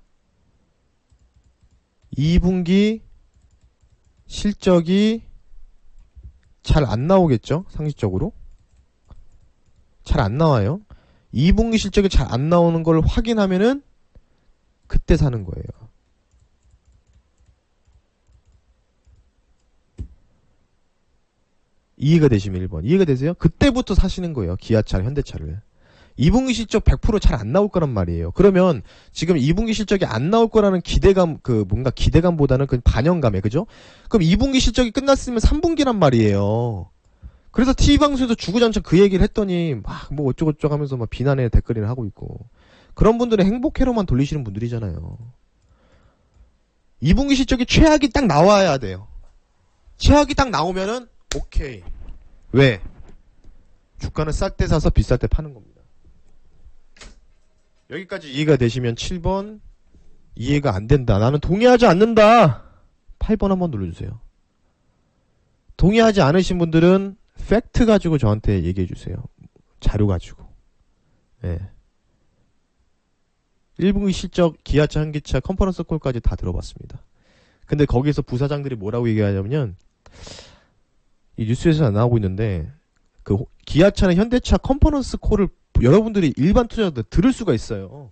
2분기 실적이 잘 안 나오겠죠? 상식적으로. 잘 안 나와요. 2분기 실적이 잘 안 나오는 걸 확인하면은 그때 사는 거예요. 이해가 되시면 1번. 이해가 되세요? 그때부터 사시는 거예요. 기아차, 현대차를. 2분기 실적 100% 잘 안 나올 거란 말이에요. 그러면 지금 2분기 실적이 안 나올 거라는 기대감, 뭔가 기대감보다는 그 반영감에, 그죠? 그럼 2분기 실적이 끝났으면 3분기란 말이에요. 그래서 TV방송에서 주구장창 그 얘기를 했더니 막 뭐 어쩌고저쩌고 하면서 막 비난의 댓글이나 하고 있고. 그런 분들은 행복회로만 돌리시는 분들이잖아요. 2분기 실적이 최악이 딱 나와야 돼요. 최악이 딱 나오면은 오케이. 왜? 주가는 쌀 때 사서 비쌀 때 파는 겁니다. 여기까지 이해가 되시면 7번, 이해가 안 된다, 나는 동의하지 않는다, 8번 한번 눌러주세요. 동의하지 않으신 분들은 팩트 가지고 저한테 얘기해 주세요. 자료 가지고. 예. 1분기 실적, 기아차, 현기차, 컨퍼런스 콜까지 다 들어봤습니다. 근데 거기서 부사장들이 뭐라고 얘기하냐면, 이 뉴스에서 안 나오고 있는데, 그 기아차나 현대차 컨퍼런스 콜을 여러분들이 일반 투자자들 들을 수가 있어요.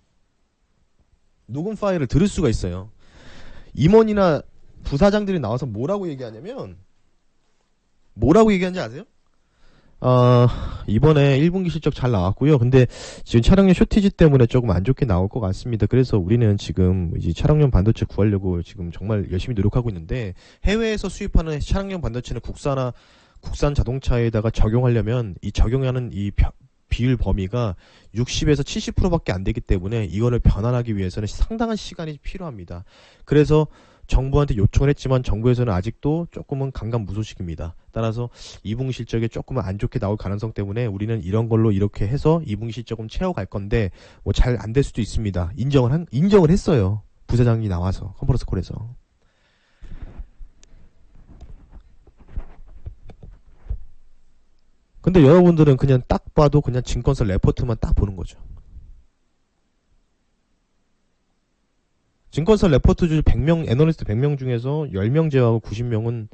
녹음 파일을 들을 수가 있어요. 임원이나 부사장들이 나와서 뭐라고 얘기하냐면, 뭐라고 얘기하는지 아세요? 이번에 1분기 실적 잘 나왔고요. 근데 지금 차량용 쇼티지 때문에 조금 안 좋게 나올 것 같습니다. 그래서 우리는 지금 이제 차량용 반도체 구하려고 지금 정말 열심히 노력하고 있는데, 해외에서 수입하는 차량용 반도체는 국산 자동차에다가 적용하려면 이 적용하는 이 비율 범위가 60에서 70%밖에 안 되기 때문에 이거를 변환하기 위해서는 상당한 시간이 필요합니다. 그래서 정부한테 요청을 했지만 정부에서는 아직도 조금은 강간무소식입니다. 따라서 2분기 실적이 조금은 안 좋게 나올 가능성 때문에 우리는 이런 걸로 이렇게 해서 2분기 실적은 채워갈 건데, 뭐 잘 안 될 수도 있습니다. 인정을 했어요. 부사장이 나와서 컨퍼런스 콜에서. 근데 여러분들은 그냥 딱 봐도 그냥 증권사 레포트만 딱 보는 거죠. 증권사 레포트주 100명, 애널리스트 100명 중에서 10명 제외하고 90명은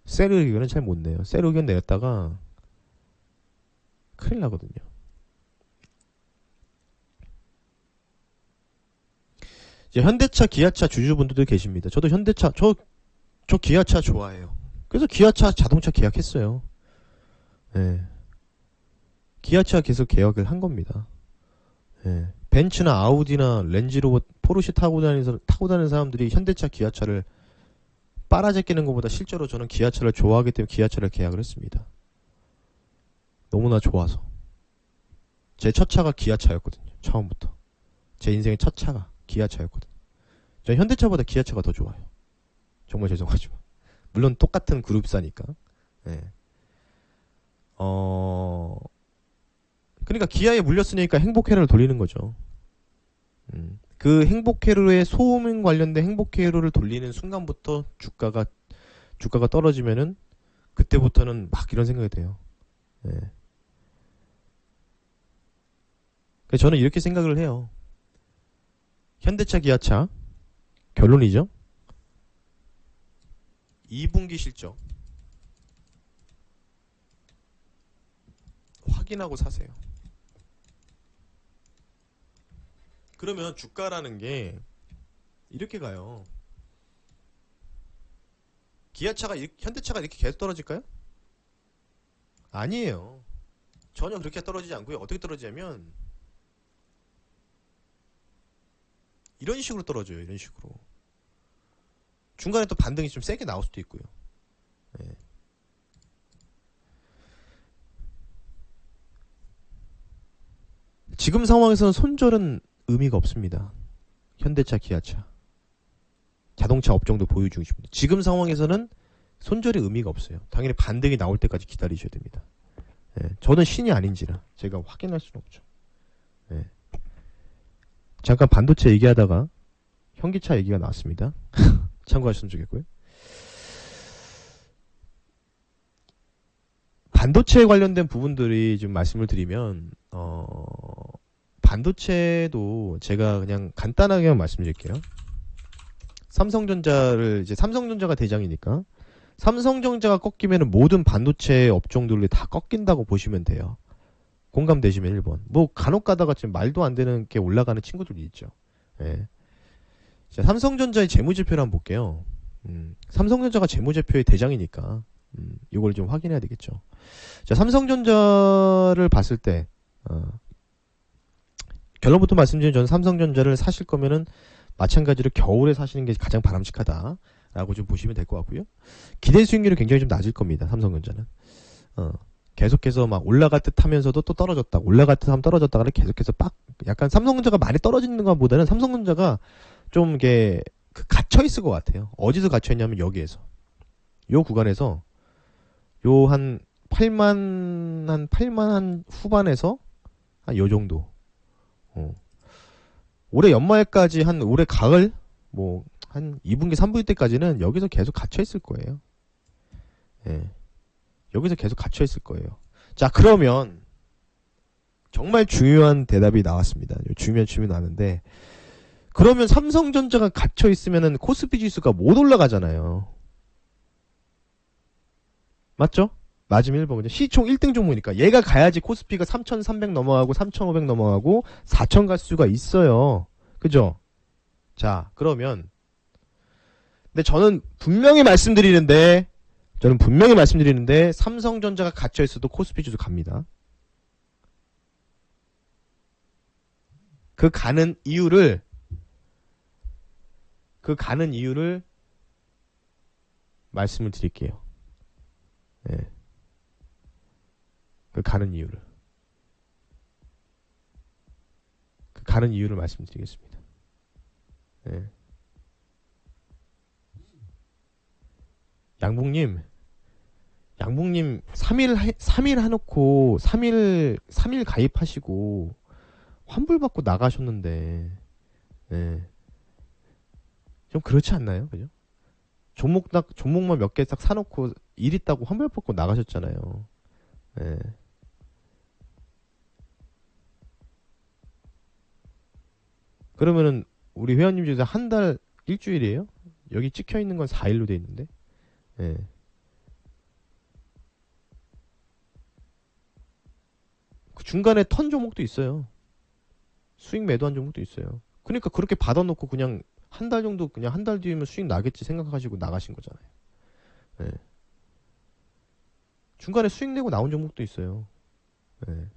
셀 의견은 잘 못 내요. 셀 의견 내렸다가 큰일 나거든요. 이제 현대차, 기아차 주주분들도 계십니다. 저도 현대차, 저 기아차 좋아해요. 그래서 기아차 자동차 계약했어요. 예. 기아차 계속 계약을 한 겁니다. 예. 벤츠나 아우디나 렌지로버, 포르쉐 타고 다니는 사람들이 현대차, 기아차를 빨아제끼는 것보다 실제로 저는 기아차를 좋아하기 때문에 기아차를 계약을 했습니다. 너무나 좋아서. 제 첫 차가 기아차였거든요. 처음부터. 제 인생의 첫 차가 기아차였거든요. 전 현대차보다 기아차가 더 좋아요. 정말 죄송하지만. 물론 똑같은 그룹사니까. 예. 그러니까 기아에 물렸으니까 행복회로를 돌리는 거죠. 그 행복회로의 소음 관련된 행복회로를 돌리는 순간부터 주가가 떨어지면은 그때부터는 막 이런 생각이 돼요. 예. 그래서 저는 이렇게 생각을 해요. 현대차, 기아차 결론이죠. 2분기 실적 확인하고 사세요. 그러면 주가라는 게 이렇게 가요. 현대차가 이렇게 계속 떨어질까요? 아니에요. 전혀 그렇게 떨어지지 않고요. 어떻게 떨어지냐면 이런 식으로 떨어져요. 이런 식으로. 중간에 또 반등이 좀 세게 나올 수도 있고요. 네. 지금 상황에서는 손절은 의미가 없습니다. 현대차, 기아차, 자동차 업종도 보유 중이십니다. 지금 상황에서는 손절이 의미가 없어요. 당연히 반등이 나올 때까지 기다리셔야 됩니다. 예, 저는 신이 아닌지라 제가 확인할 수는 없죠. 예. 잠깐 반도체 얘기하다가 현기차 얘기가 나왔습니다. 참고하셨으면 좋겠고요. 반도체에 관련된 부분들이 좀 말씀을 드리면 반도체도 제가 그냥 간단하게만 말씀드릴게요. 삼성전자가 대장이니까 삼성전자가 꺾이면 모든 반도체 업종들이 다 꺾인다고 보시면 돼요. 공감되시면 1번. 뭐 간혹 가다가 지금 말도 안 되는 게 올라가는 친구들이 있죠. 예. 자, 삼성전자의 재무제표를 한번 볼게요. 삼성전자가 재무제표의 대장이니까 이걸 좀 확인해야 되겠죠. 자, 삼성전자를 봤을 때 결론부터 말씀드리면 저는 삼성전자를 사실 거면은 마찬가지로 겨울에 사시는 게 가장 바람직하다라고 좀 보시면 될 것 같고요. 기대 수익률이 굉장히 좀 낮을 겁니다. 삼성전자는. 계속해서 막 올라갈 듯 하면서도 또 떨어졌다. 올라갈 듯 하면 떨어졌다가 계속해서 약간 삼성전자가 많이 떨어지는 것보다는 삼성전자가 좀 이게 갇혀 있을 것 같아요. 어디서 갇혀 있냐면 여기에서. 요 구간에서 요 한 8만 한 후반에서 한 요 정도. 올해 연말까지 한 올해 가을 뭐 한 2분기 3분기 때까지는 여기서 계속 갇혀 있을 거예요. 예. 여기서 계속 갇혀 있을 거예요. 자, 그러면 정말 중요한 대답이 나왔습니다. 중요한 질문이 나왔는데, 그러면 삼성전자가 갇혀 있으면은 코스피 지수가 못 올라가잖아요. 맞죠? 맞으면 1번이죠. 시총 1등 종목이니까 얘가 가야지 코스피가 3,300 넘어가고 3,500 넘어가고 4,000 갈 수가 있어요. 그죠? 자, 그러면 근데 저는 분명히 말씀드리는데 삼성전자가 갇혀 있어도 코스피 지수 갑니다. 그 가는 이유를 말씀을 드릴게요. 예. 그 가는 이유를 말씀드리겠습니다. 예. 양봉님 3일 해놓고 3일 가입하시고 환불받고 나가셨는데, 예. 좀 그렇지 않나요? 그죠? 종목만 몇 개 딱 사놓고 일 있다고 환불받고 나가셨잖아요. 예. 그러면은 우리 회원님 중에서 한 달 일주일이에요? 여기 찍혀 있는 건 4일로 돼 있는데. 예. 그 중간에 턴 종목도 있어요. 수익 매도한 종목도 있어요. 그러니까 그렇게 받아놓고 그냥 한 달 정도 그냥 한 달 뒤면 수익 나겠지 생각하시고 나가신 거잖아요. 예. 중간에 수익 내고 나온 종목도 있어요. 예.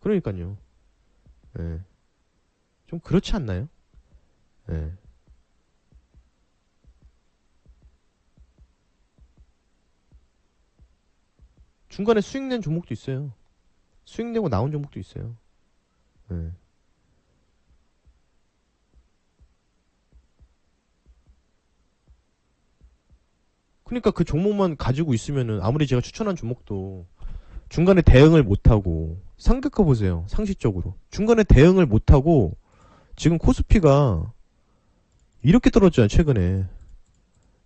그러니까요. 예. 좀 그렇지 않나요? 예. 중간에 수익 낸 종목도 있어요. 수익 내고 나온 종목도 있어요. 예. 그러니까 그 종목만 가지고 있으면은 아무리 제가 추천한 종목도 중간에 대응을 못하고 생각해 보세요. 상식적으로 중간에 대응을 못하고 지금 코스피가 이렇게 떨어졌잖아요.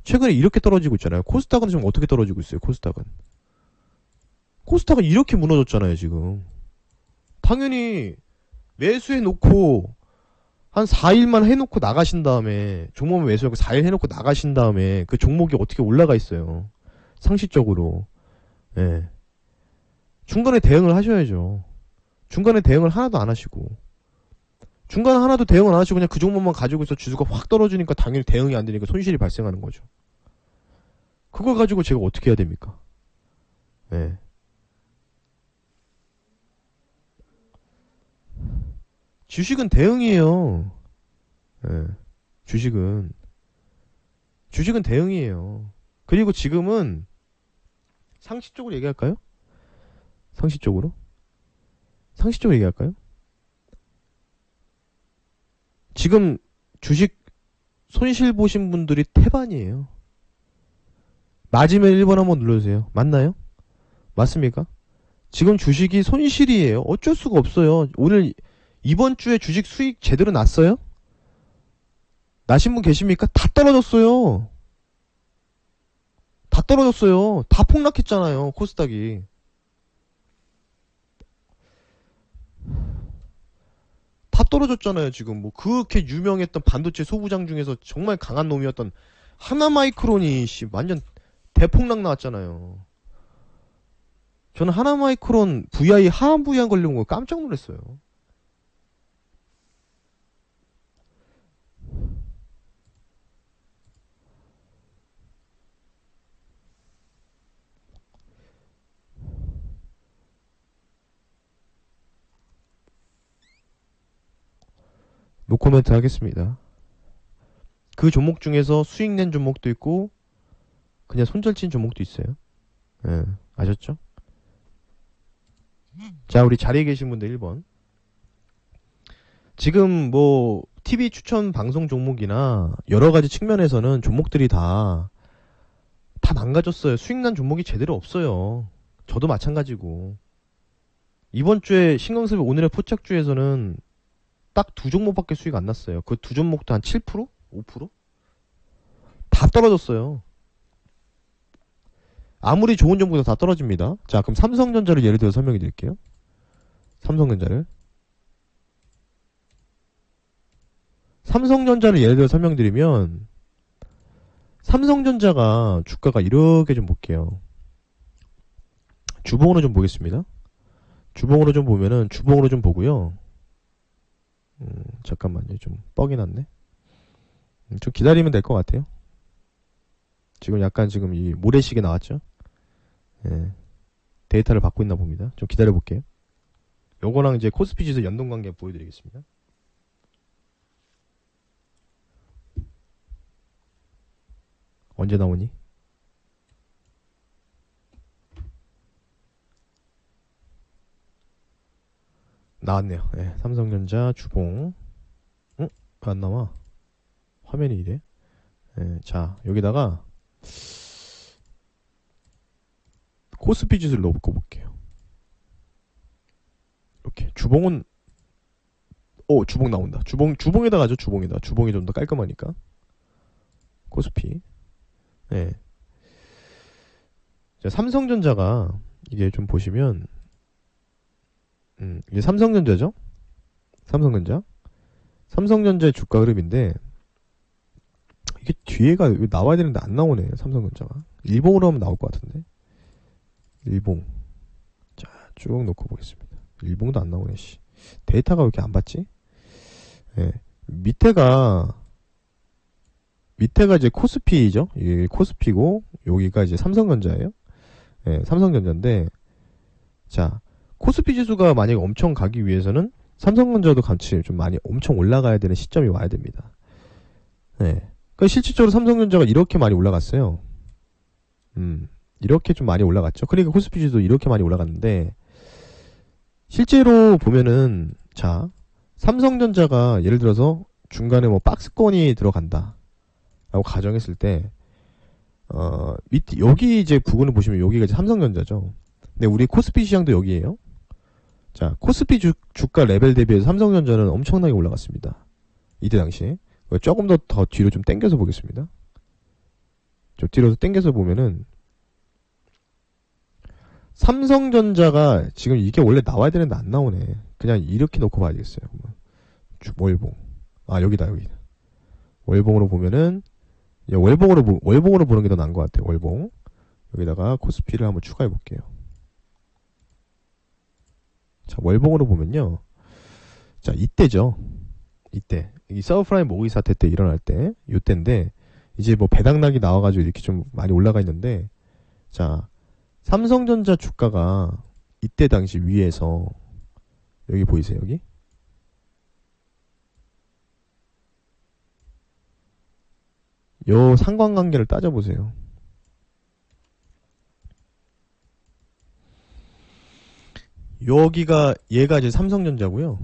최근에 이렇게 떨어지고 있잖아요. 코스닥은 지금 어떻게 떨어지고 있어요? 코스닥은 이렇게 무너졌잖아요. 지금 당연히 매수해 놓고 한 4일만 해놓고 나가신 다음에 종목만 매수하고 4일 해놓고 나가신 다음에 그 종목이 어떻게 올라가 있어요. 상식적으로. 예. 중간에 대응을 하셔야죠. 중간에 대응을 하나도 안 하시고 중간에 하나도 대응을 안 하시고 그냥 그 종목만 가지고 있어 주수가 확 떨어지니까 당연히 대응이 안 되니까 손실이 발생하는 거죠. 그걸 가지고 제가 어떻게 해야 됩니까? 예. 주식은 대응이에요. 예. 주식은 대응이에요. 그리고 지금은 상식적으로 얘기할까요? 상식적으로 얘기할까요? 지금 주식 손실 보신 분들이 태반이에요. 맞으면 1번 한번 눌러주세요. 맞나요? 맞습니까? 지금 주식이 손실이에요. 어쩔 수가 없어요. 오늘 이번 주에 주식 수익 제대로 났어요? 나신 분 계십니까? 다 떨어졌어요. 다 폭락했잖아요. 코스닥이. 다 떨어졌잖아요. 지금 뭐 그렇게 유명했던 반도체 소부장 중에서 정말 강한 놈이었던 하나마이크론이 완전 대폭락 나왔잖아요. 저는 하나마이크론 VI 하한 VI 걸려온 거 깜짝 놀랐어요. 노코멘트 하겠습니다. 그 종목 중에서 수익 낸 종목도 있고 그냥 손절친 종목도 있어요. 예, 아셨죠? 자, 우리 자리에 계신 분들 1번. 지금 뭐 TV 추천 방송 종목이나 여러 가지 측면에서는 종목들이 다 망가졌어요. 수익난 종목이 제대로 없어요. 저도 마찬가지고. 이번 주에 신강섭이 오늘의 포착주에서는 딱 두 종목밖에 수익 안 났어요. 그 두 종목도 한 7%? 5%? 다 떨어졌어요. 아무리 좋은 정보도 다 떨어집니다. 자, 그럼 삼성전자를 예를 들어 설명해 드릴게요. 삼성전자를 예를 들어 설명드리면 삼성전자가 주가가 이렇게 좀 볼게요. 주봉으로 좀 보겠습니다. 주봉으로 좀 보면은 주봉으로 좀 보고요. 잠깐만요. 좀 뻑이 났네. 좀 기다리면 될 것 같아요. 지금 약간 지금 이 모래시계 나왔죠? 예. 데이터를 받고 있나 봅니다. 좀 기다려 볼게요. 요거랑 이제 코스피 지수 연동 관계 보여드리겠습니다. 언제 나오니? 나왔네요. 예, 삼성전자 주봉. 응? 안 나와. 화면이 이래. 예, 자, 여기다가 코스피 지수를 넣고 볼게요. 이렇게 주봉은 주봉 나온다. 주봉에다 가죠. 주봉에다. 주봉이 좀 더 깔끔하니까. 코스피. 예. 자, 삼성전자가 이게 좀 보시면 이게 삼성전자죠? 삼성전자의 주가 흐름인데 이게 뒤에가 나와야 되는데 안 나오네. 삼성전자가 일봉으로 하면 나올 것 같은데. 일봉. 자, 쭉 놓고 보겠습니다. 일봉도 안 나오네. 씨. 데이터가 왜 이렇게 안 받지? 예. 밑에가 이제 코스피죠. 이게 코스피고 여기가 이제 삼성전자예요. 예, 삼성전자인데 자, 코스피 지수가 만약에 엄청 가기 위해서는 삼성전자도 같이 좀 많이 엄청 올라가야 되는 시점이 와야 됩니다. 네. 그러니까 실질적으로 삼성전자가 이렇게 많이 올라갔어요. 이렇게 좀 많이 올라갔죠. 그러니까 코스피 지수도 이렇게 많이 올라갔는데 실제로 보면은 자, 삼성전자가 예를 들어서 중간에 뭐 박스권이 들어간다 라고 가정했을 때 밑에 여기 이제 부분을 보시면 여기가 이제 삼성전자죠. 근데 우리 코스피 시장도 여기에요. 자, 코스피 주가 레벨 대비해서 삼성전자는 엄청나게 올라갔습니다. 이때 당시에. 조금 더 뒤로 좀 당겨서 보겠습니다. 저 뒤로 당겨서 보면은 삼성전자가 지금 이게 원래 나와야 되는데 안 나오네. 그냥 이렇게 놓고 봐야 되겠어요. 월봉. 아, 여기다. 월봉으로 보면은 월봉으로 보는 게 더 나은 것 같아요. 월봉. 여기다가 코스피를 한번 추가해 볼게요. 자, 월봉으로 보면요. 자, 이때죠. 이때. 이 서브프라임 모기 사태 때 일어날 때, 요때인데, 이제 뭐 배당락이 나와가지고 이렇게 좀 많이 올라가 있는데, 자, 삼성전자 주가가 이때 당시 위에서, 여기 보이세요, 여기? 요 상관관계를 따져보세요. 여기가, 얘가 이제 삼성전자고요.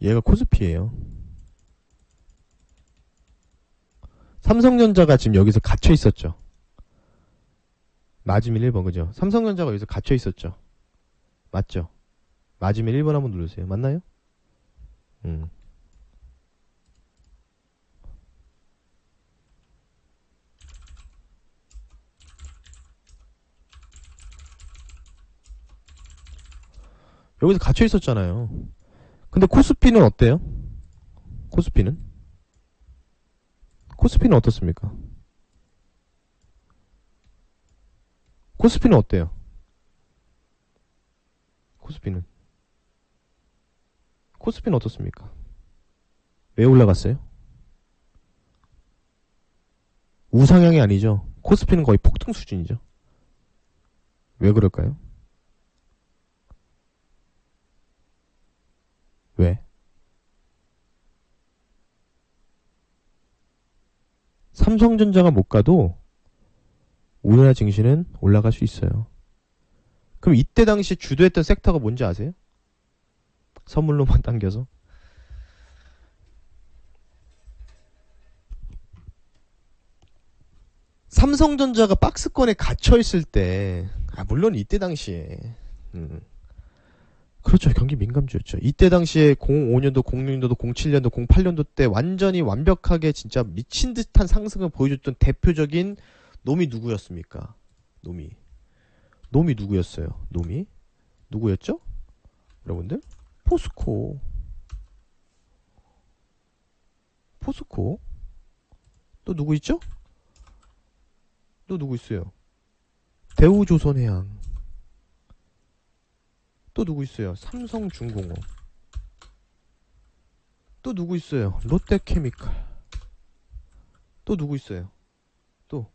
얘가 코스피예요. 삼성전자가 지금 여기서 갇혀 있었죠. 맞으면 1번, 그죠? 삼성전자가 여기서 갇혀 있었죠. 맞죠? 맞으면 1번 한번 누르세요. 맞나요? 여기서 갇혀 있었잖아요. 근데 코스피는 어때요? 코스피는 어떻습니까? 코스피는 어때요? 코스피는 어떻습니까? 왜 올라갔어요? 우상향이 아니죠. 코스피는 거의 폭등 수준이죠. 왜 그럴까요? 왜? 삼성전자가 못 가도 우리나라 증시는 올라갈 수 있어요. 그럼 이때 당시 주도했던 섹터가 뭔지 아세요? 선물로만 당겨서 삼성전자가 박스권에 갇혀있을 때, 물론 이때 당시에, 그렇죠. 경기 민감주였죠. 이때 당시에 05년도, 06년도, 07년도, 08년도 때 완전히 완벽하게 진짜 미친 듯한 상승을 보여줬던 대표적인 놈이 누구였습니까? 놈이 누구였어요? 놈이 누구였죠? 여러분들? 포스코. 또 누구 있죠? 또 누구 있어요? 대우조선해양. 또 누구 있어요? 삼성중공업. 또 누구 있어요? 롯데케미칼. 또 누구 있어요? 또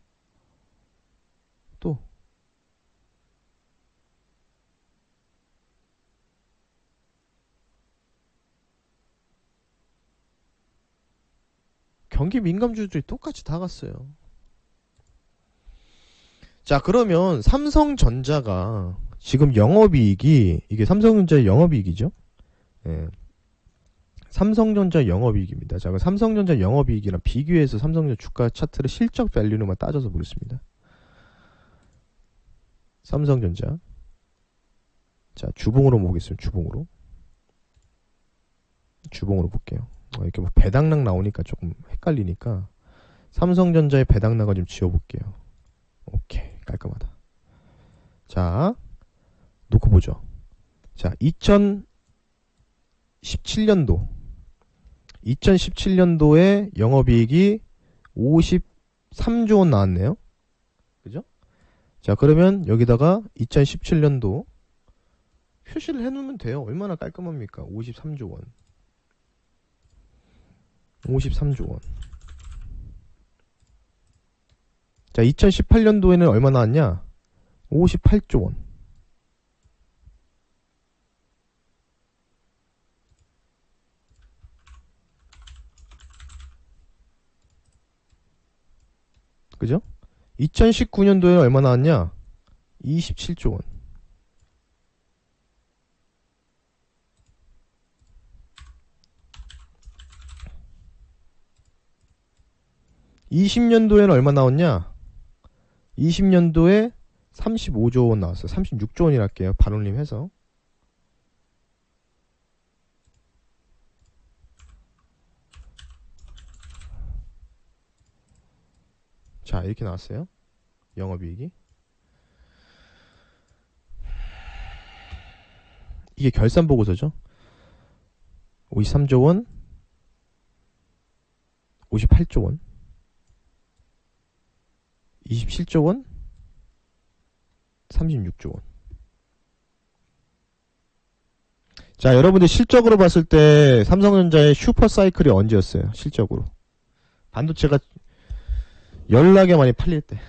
경기 민감주들이 똑같이 다 갔어요. 자, 그러면 삼성전자가 지금 영업이익이, 이게 삼성전자의 영업이익이죠? 예. 삼성전자 영업이익입니다. 자, 삼성전자 영업이익이랑 비교해서 삼성전자 주가 차트를 실적 밸류로만 따져서 보겠습니다. 삼성전자. 자, 주봉으로 보겠습니다. 주봉으로 볼게요. 이렇게 뭐 배당락 나오니까 조금 헷갈리니까 삼성전자의 배당락을 좀 지워볼게요. 오케이, 깔끔하다. 자, 놓고 보죠. 자, 2017년도에 영업이익이 53조 원 나왔네요. 그죠? 자, 그러면 여기다가 2017년도 표시를 해놓으면 돼요. 얼마나 깔끔합니까? 53조 원. 자, 2018년도에는 얼마 나왔냐? 58조 원. 그죠? 2019년도에 얼마 나왔냐? 27조 원. (20년도에는) 얼마 나왔냐? 20년도에 35조 원 나왔어요. 36조 원이라 할게요. 반올림 해서. 자, 이렇게 나왔어요. 영업이익이. 이게 결산보고서죠. 53조 원, 58조 원, 27조 원, 36조 원. 자, 여러분들 실적으로 봤을 때 삼성전자의 슈퍼사이클이 언제였어요? 실적으로. 반도체가 연락에 많이 팔릴 때.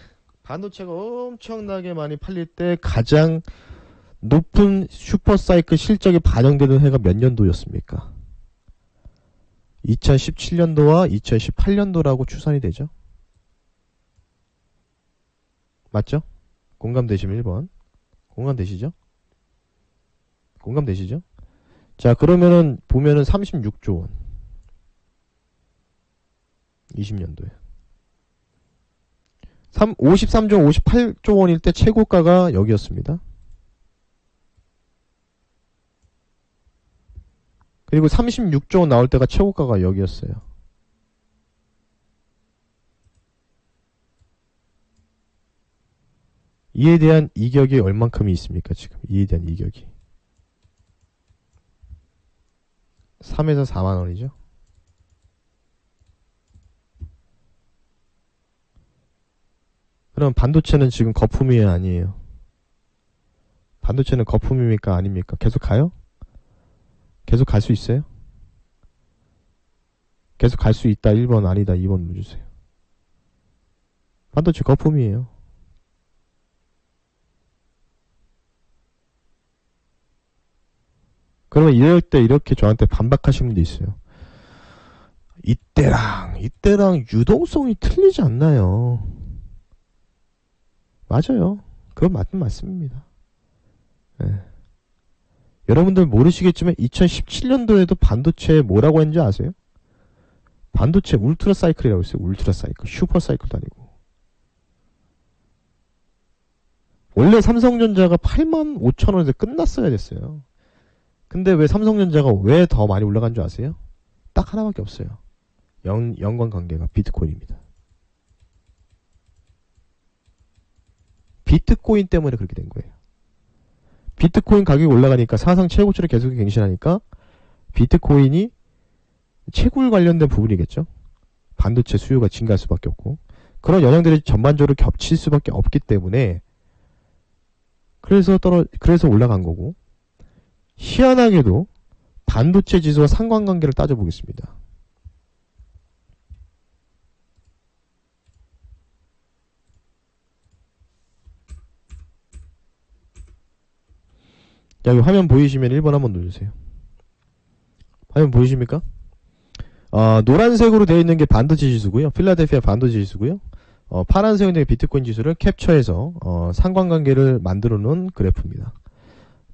반도체가 엄청나게 많이 팔릴 때 가장 높은 슈퍼사이클 실적이 반영되는 해가 몇 년도였습니까? 2017년도와 2018년도라고 추산이 되죠. 맞죠? 공감되시면 1번. 공감되시죠? 자, 그러면은 보면은 36조 원. 20년도에. 53조 58조 원일 때 최고가가 여기였습니다. 그리고 36조 원 나올 때가 최고가가 여기였어요. 이에 대한 이격이 얼만큼이 있습니까? 지금 이에 대한 이격이 3에서 4만 원이죠. 그럼 반도체는 지금 거품이에요, 아니에요? 반도체는 거품입니까, 아닙니까? 계속 가요? 계속 갈 수 있어요? 계속 갈 수 있다 1번, 아니다 2번 눌러주세요. 반도체 거품이에요. 그러면 이럴 때 이렇게 저한테 반박하시는 분도 있어요. 이때랑 유동성이 틀리지 않나요? 맞아요. 그건 맞습니다. 네. 여러분들 모르시겠지만 2017년도에도 반도체 뭐라고 했는지 아세요? 반도체 울트라 사이클이라고 했어요. 울트라 사이클. 슈퍼 사이클도 아니고. 원래 삼성전자가 85,000원에서 끝났어야 됐어요. 근데 왜 삼성전자가 왜 더 많이 올라간 줄 아세요? 딱 하나밖에 없어요. 연관관계가 비트코인입니다. 비트코인 때문에 그렇게 된 거예요. 비트코인 가격이 올라가니까 사상 최고치를 계속 갱신하니까 비트코인이 채굴 관련된 부분이겠죠. 반도체 수요가 증가할 수밖에 없고 그런 영향들이 전반적으로 겹칠 수밖에 없기 때문에 그래서 올라간 거고 희한하게도 반도체 지수와 상관관계를 따져보겠습니다. 여기 화면 보이시면 1번 한번 눌러주세요. 화면 보이십니까? 노란색으로 되어 있는 게 반도체 지수고요. 필라델피아 반도체 지수고요. 파란색으로 되어 있는 비트코인 지수를 캡처해서 상관관계를 만들어 놓은 그래프입니다.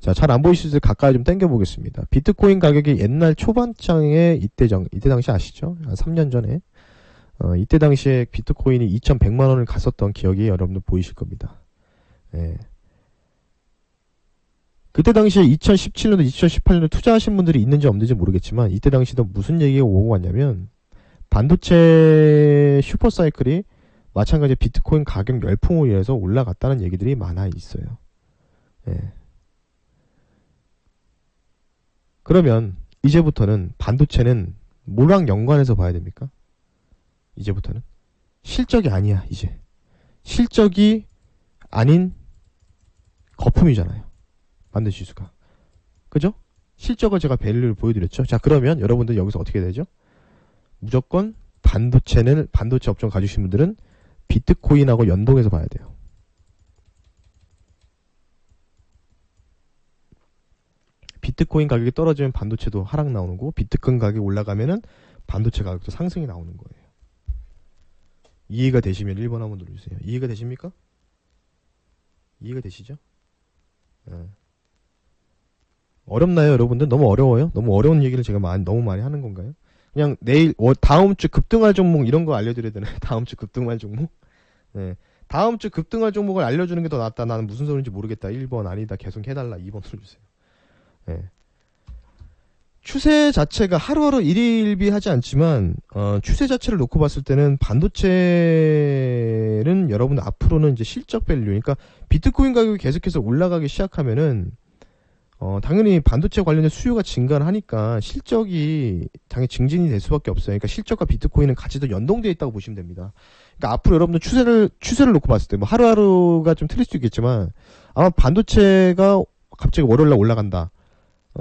자, 잘 안 보이실 때 가까이 좀 당겨 보겠습니다. 비트코인 가격이 옛날 초반장에 이때 당시 아시죠? 한 3년 전에 이때 당시에 비트코인이 2,100만 원을 갔었던 기억이 여러분들 보이실 겁니다. 예. 그때 당시에 2017년도, 2018년도 투자하신 분들이 있는지 없는지 모르겠지만 이때 당시도 무슨 얘기가 오고 갔냐면 반도체 슈퍼사이클이 마찬가지 비트코인 가격 열풍으로 인해서 올라갔다는 얘기들이 많아 있어요. 예. 그러면 이제부터는 반도체는 뭐랑 연관해서 봐야 됩니까? 이제부터는 실적이 아니야. 이제 실적이 아닌 거품이잖아요. 반도체 지수가. 그죠? 실적을 제가 밸류를 보여드렸죠. 자, 그러면 여러분들 여기서 어떻게 되죠? 무조건 반도체 업종 가지신 분들은 비트코인하고 연동해서 봐야 돼요. 비트코인 가격이 떨어지면 반도체도 하락 나오는 거고 비트코인 가격이 올라가면은 반도체 가격도 상승이 나오는 거예요. 이해가 되시면 1번 한번 눌러주세요. 이해가 되십니까? 이해가 되시죠? 네. 어렵나요, 여러분들? 너무 어려워요? 너무 어려운 얘기를 제가 너무 많이 하는 건가요? 그냥 다음 주 급등할 종목 이런 거 알려드려야 되나요? 다음 주 급등할 종목? 네. 다음 주 급등할 종목을 알려주는 게 더 낫다. 나는 무슨 소리인지 모르겠다. 1번 아니다. 계속 해달라. 2번 눌러주세요. 네. 추세 자체가 하루하루 일희일비하지 않지만 추세 자체를 놓고 봤을 때는 반도체는 여러분들 앞으로는 이제 실적 밸류, 그러니까 비트코인 가격이 계속해서 올라가기 시작하면은 당연히 반도체 관련된 수요가 증가를 하니까 실적이 당연히 증진이 될 수밖에 없어요. 그러니까 실적과 비트코인은 같이 더 연동되어 있다고 보시면 됩니다. 그러니까 앞으로 여러분들 추세를 놓고 봤을 때 뭐 하루하루가 좀 틀릴 수 있겠지만 아마 반도체가 갑자기 월요일날 올라간다.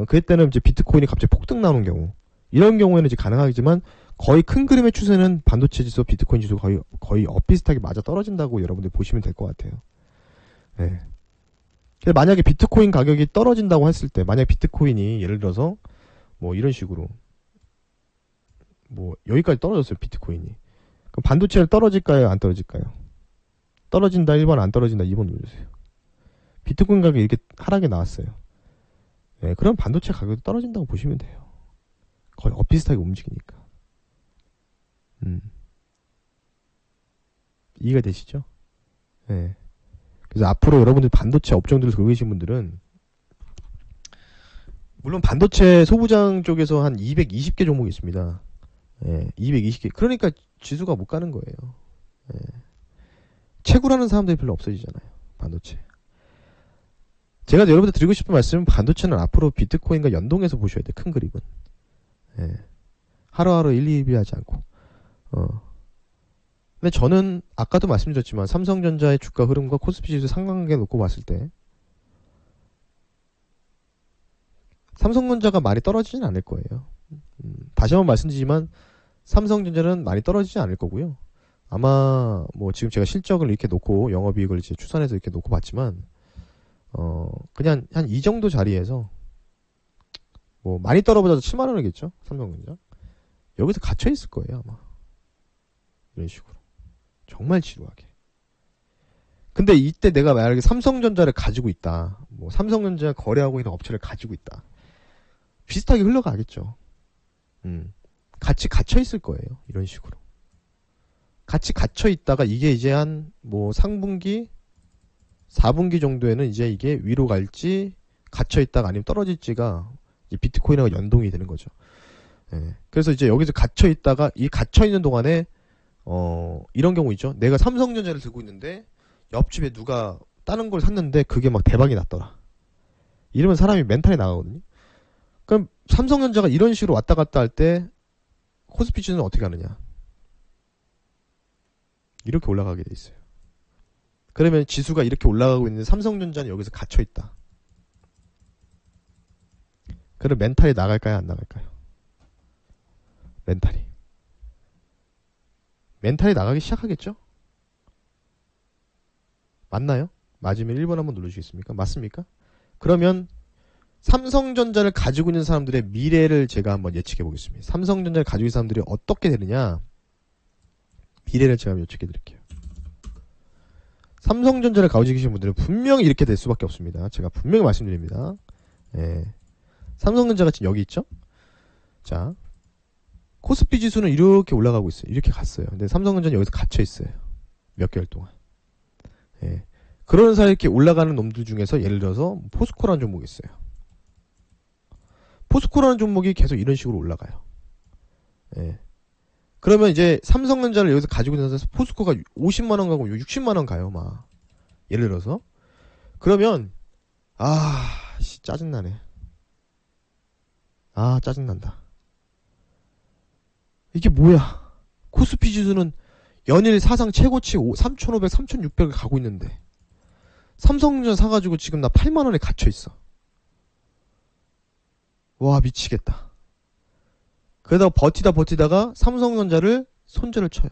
그때는 이제 비트코인이 갑자기 폭등 나오는 경우, 이런 경우에는 이제 가능하겠지만 거의 큰 그림의 추세는 반도체 지수, 비트코인 지수 거의 엇비슷하게 맞아 떨어진다고 여러분들 보시면 될 것 같아요. 네. 만약에 비트코인 가격이 떨어진다고 했을 때, 만약 비트코인이 예를 들어서 뭐 이런 식으로 뭐 여기까지 떨어졌어요, 비트코인이. 그럼 반도체를 떨어질까요, 안 떨어질까요? 떨어진다 1번, 안 떨어진다 2번 눌러주세요. 비트코인 가격이 이렇게 하락이 나왔어요. 네, 그럼 반도체 가격도 떨어진다고 보시면 돼요. 거의 엇비슷하게 움직이니까. 이해가 되시죠? 네. 그래서 앞으로 여러분들 반도체 업종들을 들고 계신 분들은 물론 반도체 소부장 쪽에서 한 220개 종목이 있습니다. 예, 220개. 그러니까 지수가 못 가는 거예요. 예. 채굴하는 사람들이 별로 없어지잖아요. 반도체. 제가 여러분들 드리고 싶은 말씀은 반도체는 앞으로 비트코인과 연동해서 보셔야 돼. 큰 그림은. 예. 하루하루 일희일비하지 않고. 근데 저는 아까도 말씀드렸지만 삼성전자의 주가 흐름과 코스피 지수 상관관계 놓고 봤을 때 삼성전자가 많이 떨어지진 않을 거예요. 다시 한번 말씀드리지만 삼성전자는 많이 떨어지지 않을 거고요. 아마 뭐 지금 제가 실적을 이렇게 놓고 영업이익을 이제 추산해서 이렇게 놓고 봤지만 그냥 한 이 정도 자리에서 뭐 많이 떨어보자도 7만 원이겠죠. 삼성전자 여기서 갇혀 있을 거예요 아마. 이런 식으로 정말 지루하게. 근데 이때 내가 만약에 삼성전자를 가지고 있다, 뭐 삼성전자 거래하고 있는 업체를 가지고 있다, 비슷하게 흘러가겠죠. 같이 갇혀 있을 거예요. 이런 식으로 같이 갇혀 있다가 이게 이제 한 뭐 상분기 4분기 정도에는 이제 이게 위로 갈지 갇혀있다가 아니면 떨어질지가 이제 비트코인하고 연동이 되는 거죠. 예. 그래서 이제 여기서 갇혀있다가 이 갇혀있는 동안에 이런 경우 있죠. 내가 삼성전자를 들고 있는데 옆집에 누가 다른 걸 샀는데 그게 막 대박이 났더라. 이러면 사람이 멘탈이 나가거든요. 그럼 삼성전자가 이런 식으로 왔다 갔다 할 때 코스피 지수는 어떻게 하느냐? 이렇게 올라가게 돼 있어요. 그러면 지수가 이렇게 올라가고 있는데 삼성전자는 여기서 갇혀 있다. 그럼 멘탈이 나갈까요? 안 나갈까요? 멘탈이 나가기 시작하겠죠? 맞나요? 맞으면 1번 한번 눌러주시겠습니까? 맞습니까? 그러면 삼성전자를 가지고 있는 사람들의 미래를 제가 한번 예측해 보겠습니다. 삼성전자를 가지고 있는 사람들이 어떻게 되느냐? 미래를 제가 한번 예측해 드릴게요. 삼성전자를 가지고 계신 분들은 분명히 이렇게 될 수밖에 없습니다. 제가 분명히 말씀드립니다. 예. 삼성전자가 지금 여기 있죠? 자, 코스피 지수는 이렇게 올라가고 있어요. 이렇게 갔어요. 근데 삼성전자는 여기서 갇혀 있어요. 몇 개월 동안. 예. 그런 사이에 이렇게 올라가는 놈들 중에서 예를 들어서 포스코라는 종목이 있어요. 포스코라는 종목이 계속 이런 식으로 올라가요. 예. 그러면 이제 삼성전자를 여기서 가지고 있는 데서 포스코가 50만원 가고 60만원 가요, 막. 예를 들어서. 그러면, 짜증나네. 짜증난다. 이게 뭐야. 코스피 지수는 연일 사상 최고치 3,500, 3,600을 가고 있는데. 삼성전자 사가지고 지금 나 8만원에 갇혀있어. 와, 미치겠다. 그러다가 버티다가 삼성전자를 손절을 쳐요.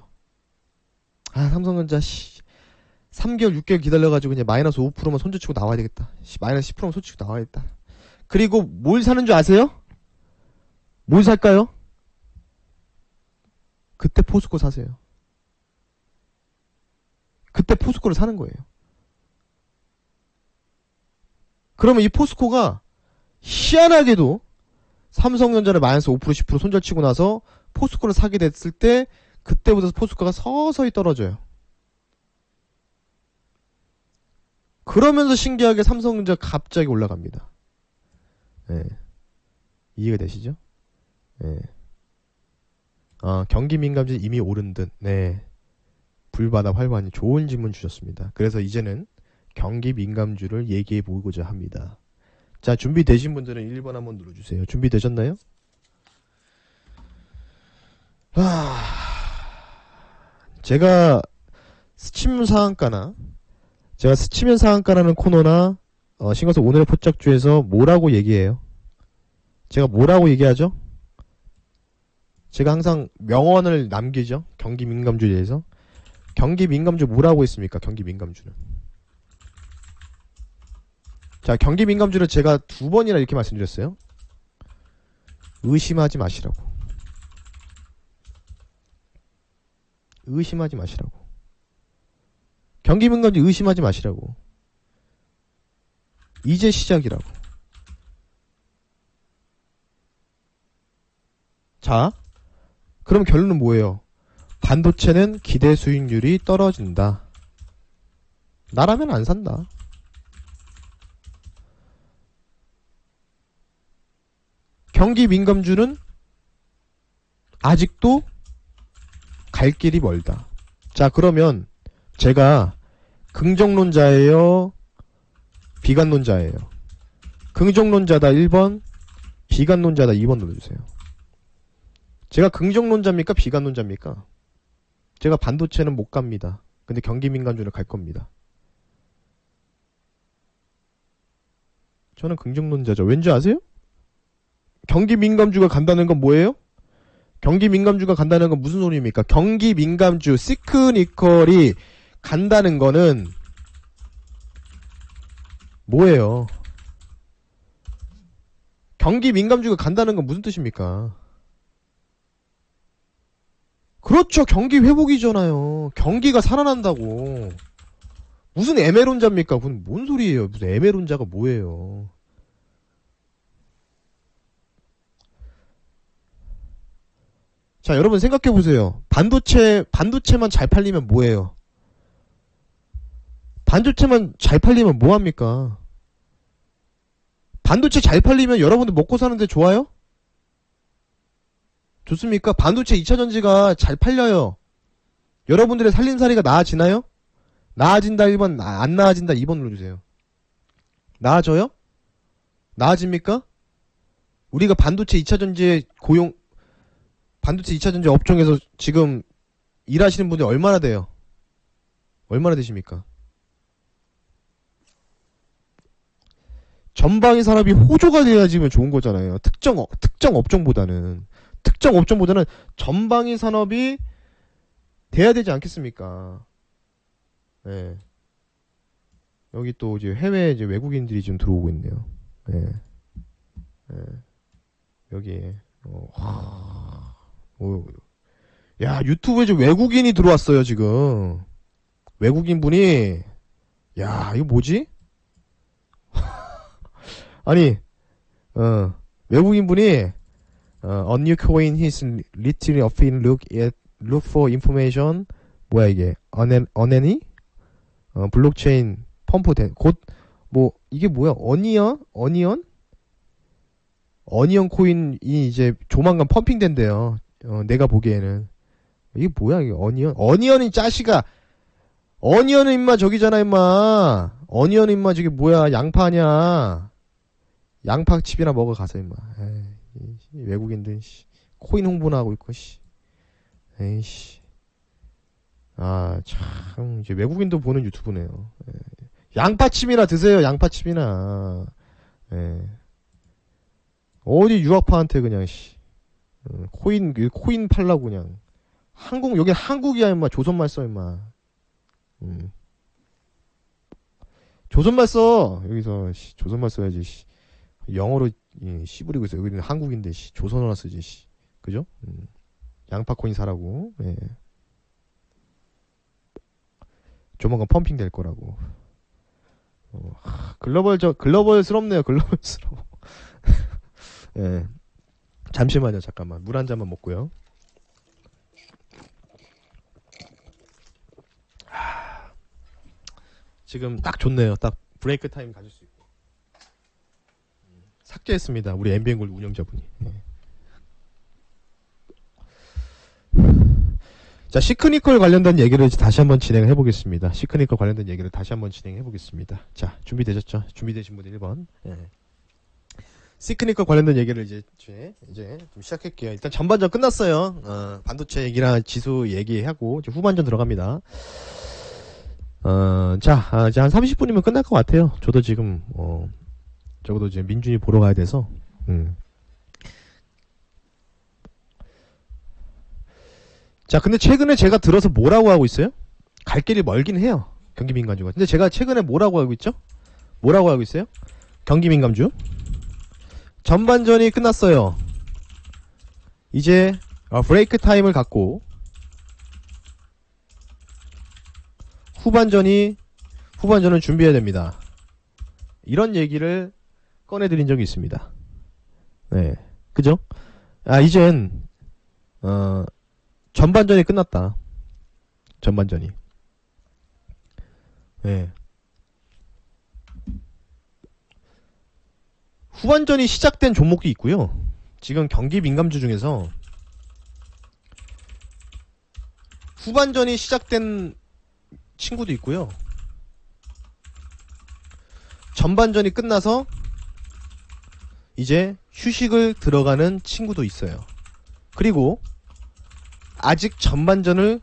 삼성전자 3개월 6개월 기다려가지고 그냥 마이너스 5%만 손절치고 나와야 되겠다. 마이너스 10%만 손절치고 나와야겠다. 그리고 뭘 사는 줄 아세요? 뭘 살까요? 그때 포스코 사세요. 그때 포스코를 사는 거예요. 그러면 이 포스코가 희한하게도 삼성전자를 마이너스 5% 10% 손절치고 나서 포스코를 사게 됐을 때 그때부터 포스코가 서서히 떨어져요. 그러면서 신기하게 삼성전자가 갑자기 올라갑니다. 예. 이해가 되시죠? 예. 경기 민감지 이미 오른 듯. 네. 불바다 활관이 좋은 질문 주셨습니다. 그래서 이제는 경기 민감주를 얘기해 보고자 합니다. 자, 준비되신 분들은 1번 한번 눌러주세요. 준비되셨나요? 제가 스치면 상한가라는 코너나 신가서 오늘의 포착주에서 뭐라고 얘기해요? 제가 뭐라고 얘기하죠? 제가 항상 명언을 남기죠. 경기 민감주에 대해서. 경기 민감주 뭐라고 했습니까? 경기 민감주는. 자, 경기 민감주를 제가 2번이나 이렇게 말씀드렸어요. 의심하지 마시라고. 경기 민감주 의심하지 마시라고. 이제 시작이라고. 자, 그럼 결론은 뭐예요? 반도체는 기대 수익률이 떨어진다. 나라면 안 산다. 경기 민감주는 아직도 갈 길이 멀다. 자, 그러면 제가 긍정론자예요? 비관론자예요? 긍정론자다 1번, 비관론자다 2번 눌러주세요. 제가 긍정론자입니까? 비관론자입니까? 제가 반도체는 못 갑니다. 근데 경기 민감주는 갈 겁니다. 저는 긍정론자죠. 왠지 아세요? 경기 민감주가 간다는 건 뭐예요? 경기 민감주가 간다는 건 무슨 소리입니까? 경기 민감주 시크니컬이 간다는 거는 뭐예요? 경기 민감주가 간다는 건 무슨 뜻입니까? 그렇죠. 경기 회복이잖아요. 경기가 살아난다고. 무슨 애매론자입니까? 그건 뭔 소리예요? 무슨 애매론자가 뭐예요? 자, 여러분 생각해보세요. 반도체만 잘 팔리면 뭐예요? 반도체만 잘 팔리면 뭐합니까? 반도체 잘 팔리면 여러분들 먹고 사는데 좋아요? 좋습니까? 반도체 2차전지가 잘 팔려요. 여러분들의 살림살이가 나아지나요? 나아진다 1번, 안 나아진다 2번 눌러주세요. 나아져요? 나아집니까? 우리가 반도체 2차전지 반도체 2차전지 업종에서 지금 일하시는 분들이 얼마나 돼요? 얼마나 되십니까? 전방위 산업이 호조가 돼야지면 좋은 거잖아요. 특정 업종보다는 전방위 산업이 돼야 되지 않겠습니까? 네. 여기 또 이제 해외 이제 외국인들이 좀 들어오고 있네요. 네. 네. 여기에 야, 유튜브에 지금 외국인이 들어왔어요, 지금. 외국인 분이, 야, 이거 뭐지? 아니, 외국인 분이, a new coin is literally often look for information, 뭐야 이게, 언애니? 블록체인 펌프 이게 뭐야, 어니언 코인이 이제 조만간 펌핑 된대요. 내가 보기에는. 이게 뭐야, 이게 어니언이 짜시가, 어니언은 임마 저기잖아, 임마. 어니언은 임마 저기 뭐야, 양파냐. 양파칩이나 먹어 가서 임마. 에이, 외국인들 씨. 코인 홍보나 하고 있고 씨. 에이씨. 아, 참 이제 외국인도 보는 유튜브네요. 양파칩이나 드세요. 양파칩이나. 어디 유학파한테 그냥 씨. 코인 팔라고 그냥. 여기 한국이야 임마. 조선말 써 임마. 조선말 써. 여기서 씨, 조선말 써야지 씨. 영어로 씨 부리고 있어. 여기는 한국인데 씨. 조선어나 쓰지 씨. 그죠? 양파 코인 사라고. 예. 조만간 펌핑 될 거라고. 글로벌스럽네요. 글로벌스러워. 예. 잠시만요. 잠깐만. 물 한 잔만 먹고요. 지금 딱 좋네요. 딱 브레이크 타임 가질 수 있고. 삭제했습니다. 우리 엠비엔골 운영자분이. 예. 자, 시크니컬 관련된 얘기를 다시 한번 진행해 보겠습니다. 시크니컬 관련된 얘기를 다시 한번 진행해 보겠습니다. 자, 준비되셨죠? 준비되신 분들 1번. 예. 시크니컬 관련된 얘기를 이제 좀 시작할게요. 일단 전반전 끝났어요. 반도체 얘기랑 지수 얘기하고 이제 후반전 들어갑니다. 이제 한 30분이면 끝날 것 같아요. 저도 지금 적어도 이제 민준이 보러 가야 돼서. 자, 근데 최근에 제가 들어서 뭐라고 하고 있어요? 갈 길이 멀긴 해요. 경기민감주가. 근데 제가 최근에 뭐라고 하고 있죠? 뭐라고 하고 있어요? 경기민감주. 전반전이 끝났어요. 이제 브레이크 타임을 갖고 후반전을 준비해야 됩니다. 이런 얘기를 꺼내드린 적이 있습니다. 네, 그죠? 이젠 전반전이 끝났다. 전반전이. 네. 후반전이 시작된 종목도 있고요. 지금 경기 민감주 중에서 후반전이 시작된 친구도 있고요. 전반전이 끝나서 이제 휴식을 들어가는 친구도 있어요. 그리고 아직 전반전을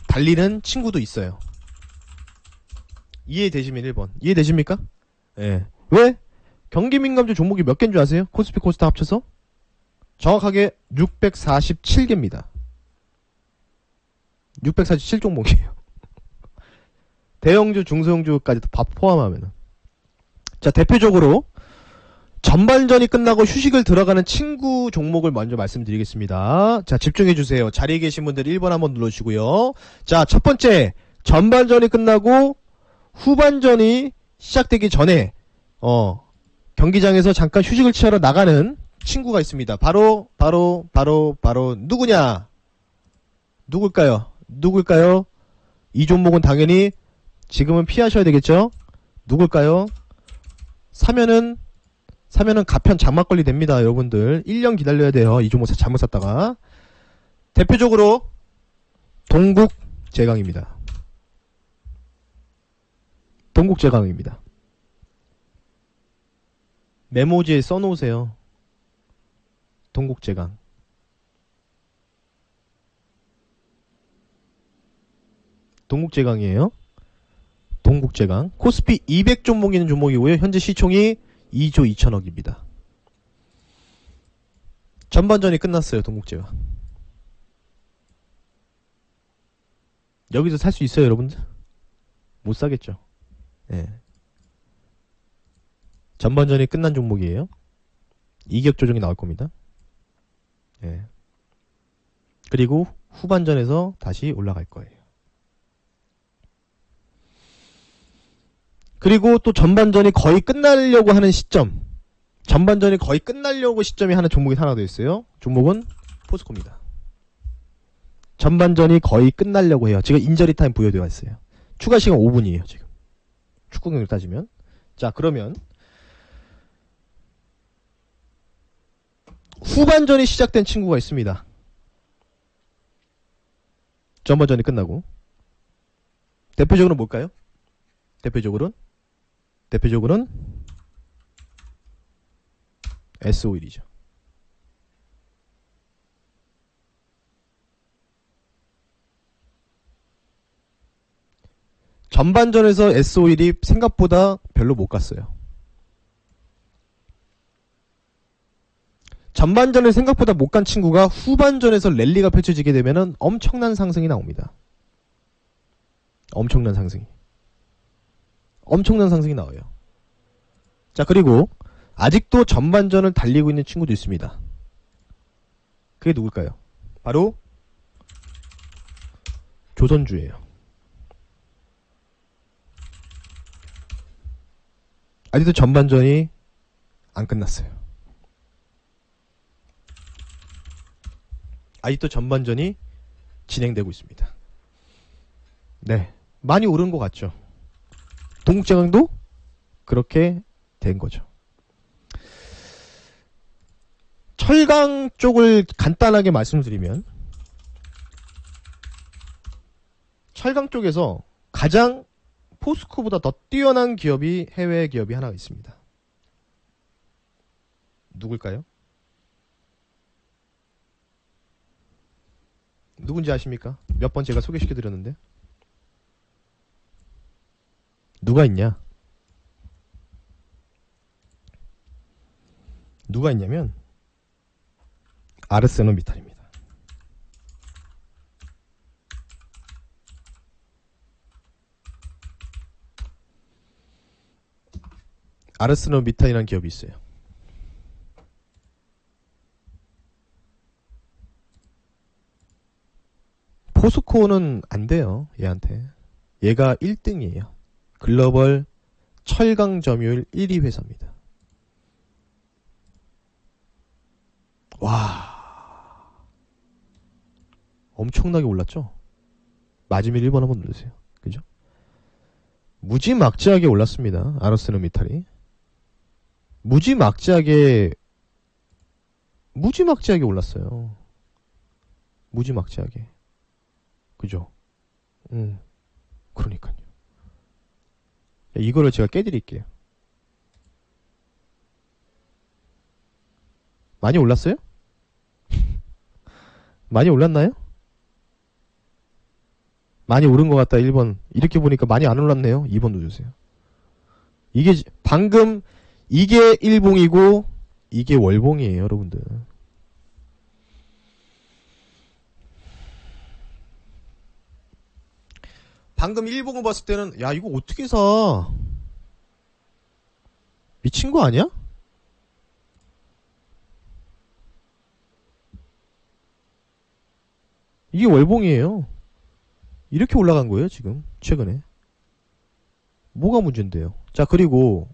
달리는 친구도 있어요. 이해되시면 1번. 이해되십니까? 예. 왜? 경기 민감주 종목이 몇 개인 줄 아세요? 코스피 코스닥 합쳐서? 정확하게 647개입니다. 647 종목이에요. 대형주, 중소형주까지 다 포함하면. 자, 대표적으로 전반전이 끝나고 휴식을 들어가는 친구 종목을 먼저 말씀드리겠습니다. 자, 집중해주세요. 자리에 계신 분들 1번 한번 눌러주시고요. 자, 첫 번째, 전반전이 끝나고 후반전이 시작되기 전에 경기장에서 잠깐 휴식을 취하러 나가는 친구가 있습니다. 바로 누구냐? 누굴까요? 이 종목은 당연히 지금은 피하셔야 되겠죠? 누굴까요? 사면은 가편 장막걸리 됩니다. 여러분들 1년 기다려야 돼요. 이 종목 잘못 샀다가. 대표적으로 동국제강입니다. 동국제강입니다. 메모지에 써놓으세요. 동국제강. 동국제강이에요. 동국제강. 코스피 200 종목이 있는 종목이고요. 현재 시총이 2조 2천억입니다. 전반전이 끝났어요. 동국제강. 여기서 살 수 있어요, 여러분들? 못 사겠죠. 예. 전반전이 끝난 종목이에요. 이격 조정이 나올 겁니다. 예. 그리고 후반전에서 다시 올라갈 거예요. 그리고 또 전반전이 거의 끝나려고 하는 시점, 전반전이 거의 끝나려고 시점이 하는 종목이 하나 더 있어요. 종목은 포스코입니다. 전반전이 거의 끝나려고 해요. 지금 인저리 타임 부여되어 있어요. 추가 시간 5분이에요. 지금 축구 경기를 따지면. 자, 그러면 후반전이 시작된 친구가 있습니다. 전반전이 끝나고. 대표적으로는 뭘까요? 대표적으로는 S-오일이죠. 전반전에서 S-오일이 생각보다 별로 못 갔어요. 전반전에 생각보다 못 간 친구가 후반전에서 랠리가 펼쳐지게 되면은 엄청난 상승이 나옵니다. 엄청난 상승이 나와요. 자, 그리고 아직도 전반전을 달리고 있는 친구도 있습니다. 그게 누굴까요? 바로 조선주예요. 아직도 전반전이 안 끝났어요. 아직도 전반전이 진행되고 있습니다. 네, 많이 오른 것 같죠? 동국제강도 그렇게 된 거죠. 철강 쪽을 간단하게 말씀드리면, 철강 쪽에서 가장 포스코보다 더 뛰어난 기업이, 해외 기업이 하나 있습니다. 누굴까요? 누군지 아십니까? 몇 번 제가 소개시켜드렸는데. 누가 있냐? 누가 있냐면 아르세노미탈입니다. 아르세노미탈이라는 기업이 있어요. 포스코는 안 돼요. 얘한테. 얘가 1등이에요. 글로벌 철강 점유율 1위 회사입니다. 와, 엄청나게 올랐죠? 맞으면 1번 한번 누르세요. 그죠? 무지막지하게 올랐습니다. 아르세노미탈이. 무지막지하게 올랐어요. 무지막지하게. 그죠? 그러니까요. 이거를 제가 깨드릴게요. 많이 올랐어요? 많이 올랐나요? 많이 오른 것 같다. 1번. 이렇게 보니까 많이 안 올랐네요. 2번 누르세요. 이게 방금 이게 일봉이고 이게 월봉이에요, 여러분들. 방금 일봉을 봤을 때는 야, 이거 어떻게 사? 미친 거 아니야? 이게 월봉이에요. 이렇게 올라간 거예요, 지금. 최근에. 뭐가 문제인데요? 자, 그리고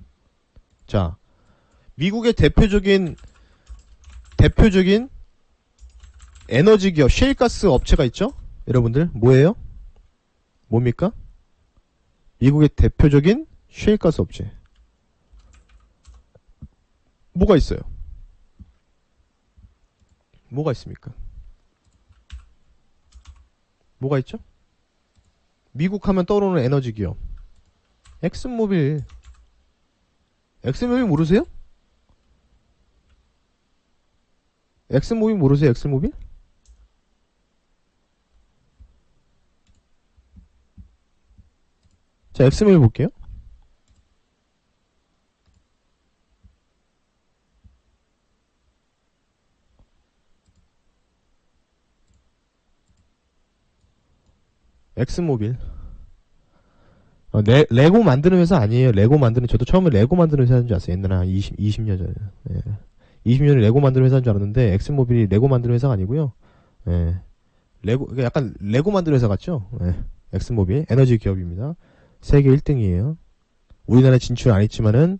자, 미국의 대표적인 에너지 기업, 셰일가스 업체가 있죠? 여러분들, 뭐예요? 뭡니까? 미국의 대표적인 셰일가스 업체. 뭐가 있어요? 뭐가 있습니까? 뭐가 있죠? 미국 하면 떠오르는 에너지 기업. 엑슨모빌. 엑슨모빌 모르세요? 엑슨모빌 모르세요? 엑슨모빌? 자, 엑슨모빌 볼게요. 엑슨모빌. 레고 만드는 회사 아니에요. 레고 만드는, 저도 처음에 레고 만드는 회사인 줄 알았어요. 옛날에 한 20년 전에. 예. 20년에 레고 만드는 회사인 줄 알았는데, 엑슨모빌이 레고 만드는 회사가 아니고요. 예. 약간 레고 만드는 회사 같죠? 예. 엑슨모빌. 에너지 기업입니다. 세계 1등이에요. 우리나라에 진출 안 했지만은,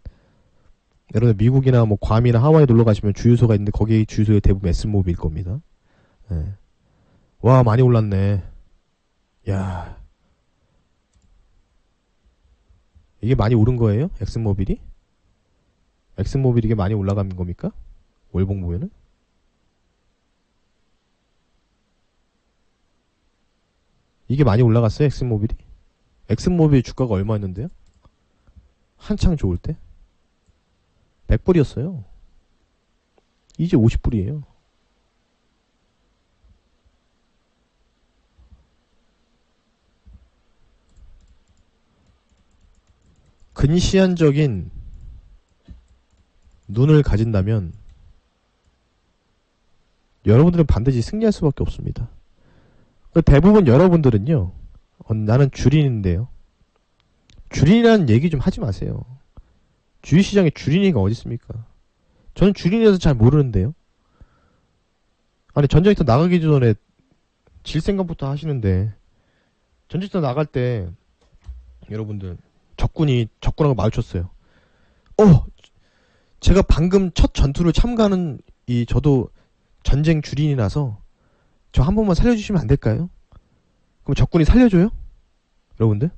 여러분 미국이나 뭐 괌이나 하와이 놀러 가시면 주유소가 있는데, 거기 주유소에 대부분 엑슨모빌일 겁니다. 예. 와, 많이 올랐네. 야, 이게 많이 오른 거예요? 엑슨모빌이? 엑슨모빌이 이게 많이 올라간 겁니까? 월봉 보면은? 이게 많이 올라갔어요? 엑슨모빌이? 엑슨모빌 주가가 얼마였는데요? 한창 좋을 때? 100불이었어요. 이제 50불이에요. 근시안적인 눈을 가진다면 여러분들은 반드시 승리할 수밖에 없습니다. 대부분 여러분들은요, 나는 주린인데요. 주린이라는 얘기 좀 하지 마세요. 주식시장에 주린이가 어디 있습니까? 저는 주린이라서 잘 모르는데요. 아니, 전쟁터 나가기 전에 질 생각부터 하시는데, 전쟁터 나갈 때 여러분들 적군하고 마주쳤어요. 제가 방금 첫 전투를 참가하는 저도 전쟁 주린이라서 저 한 번만 살려주시면 안 될까요? 그럼 적군이 살려줘요? 여러분들?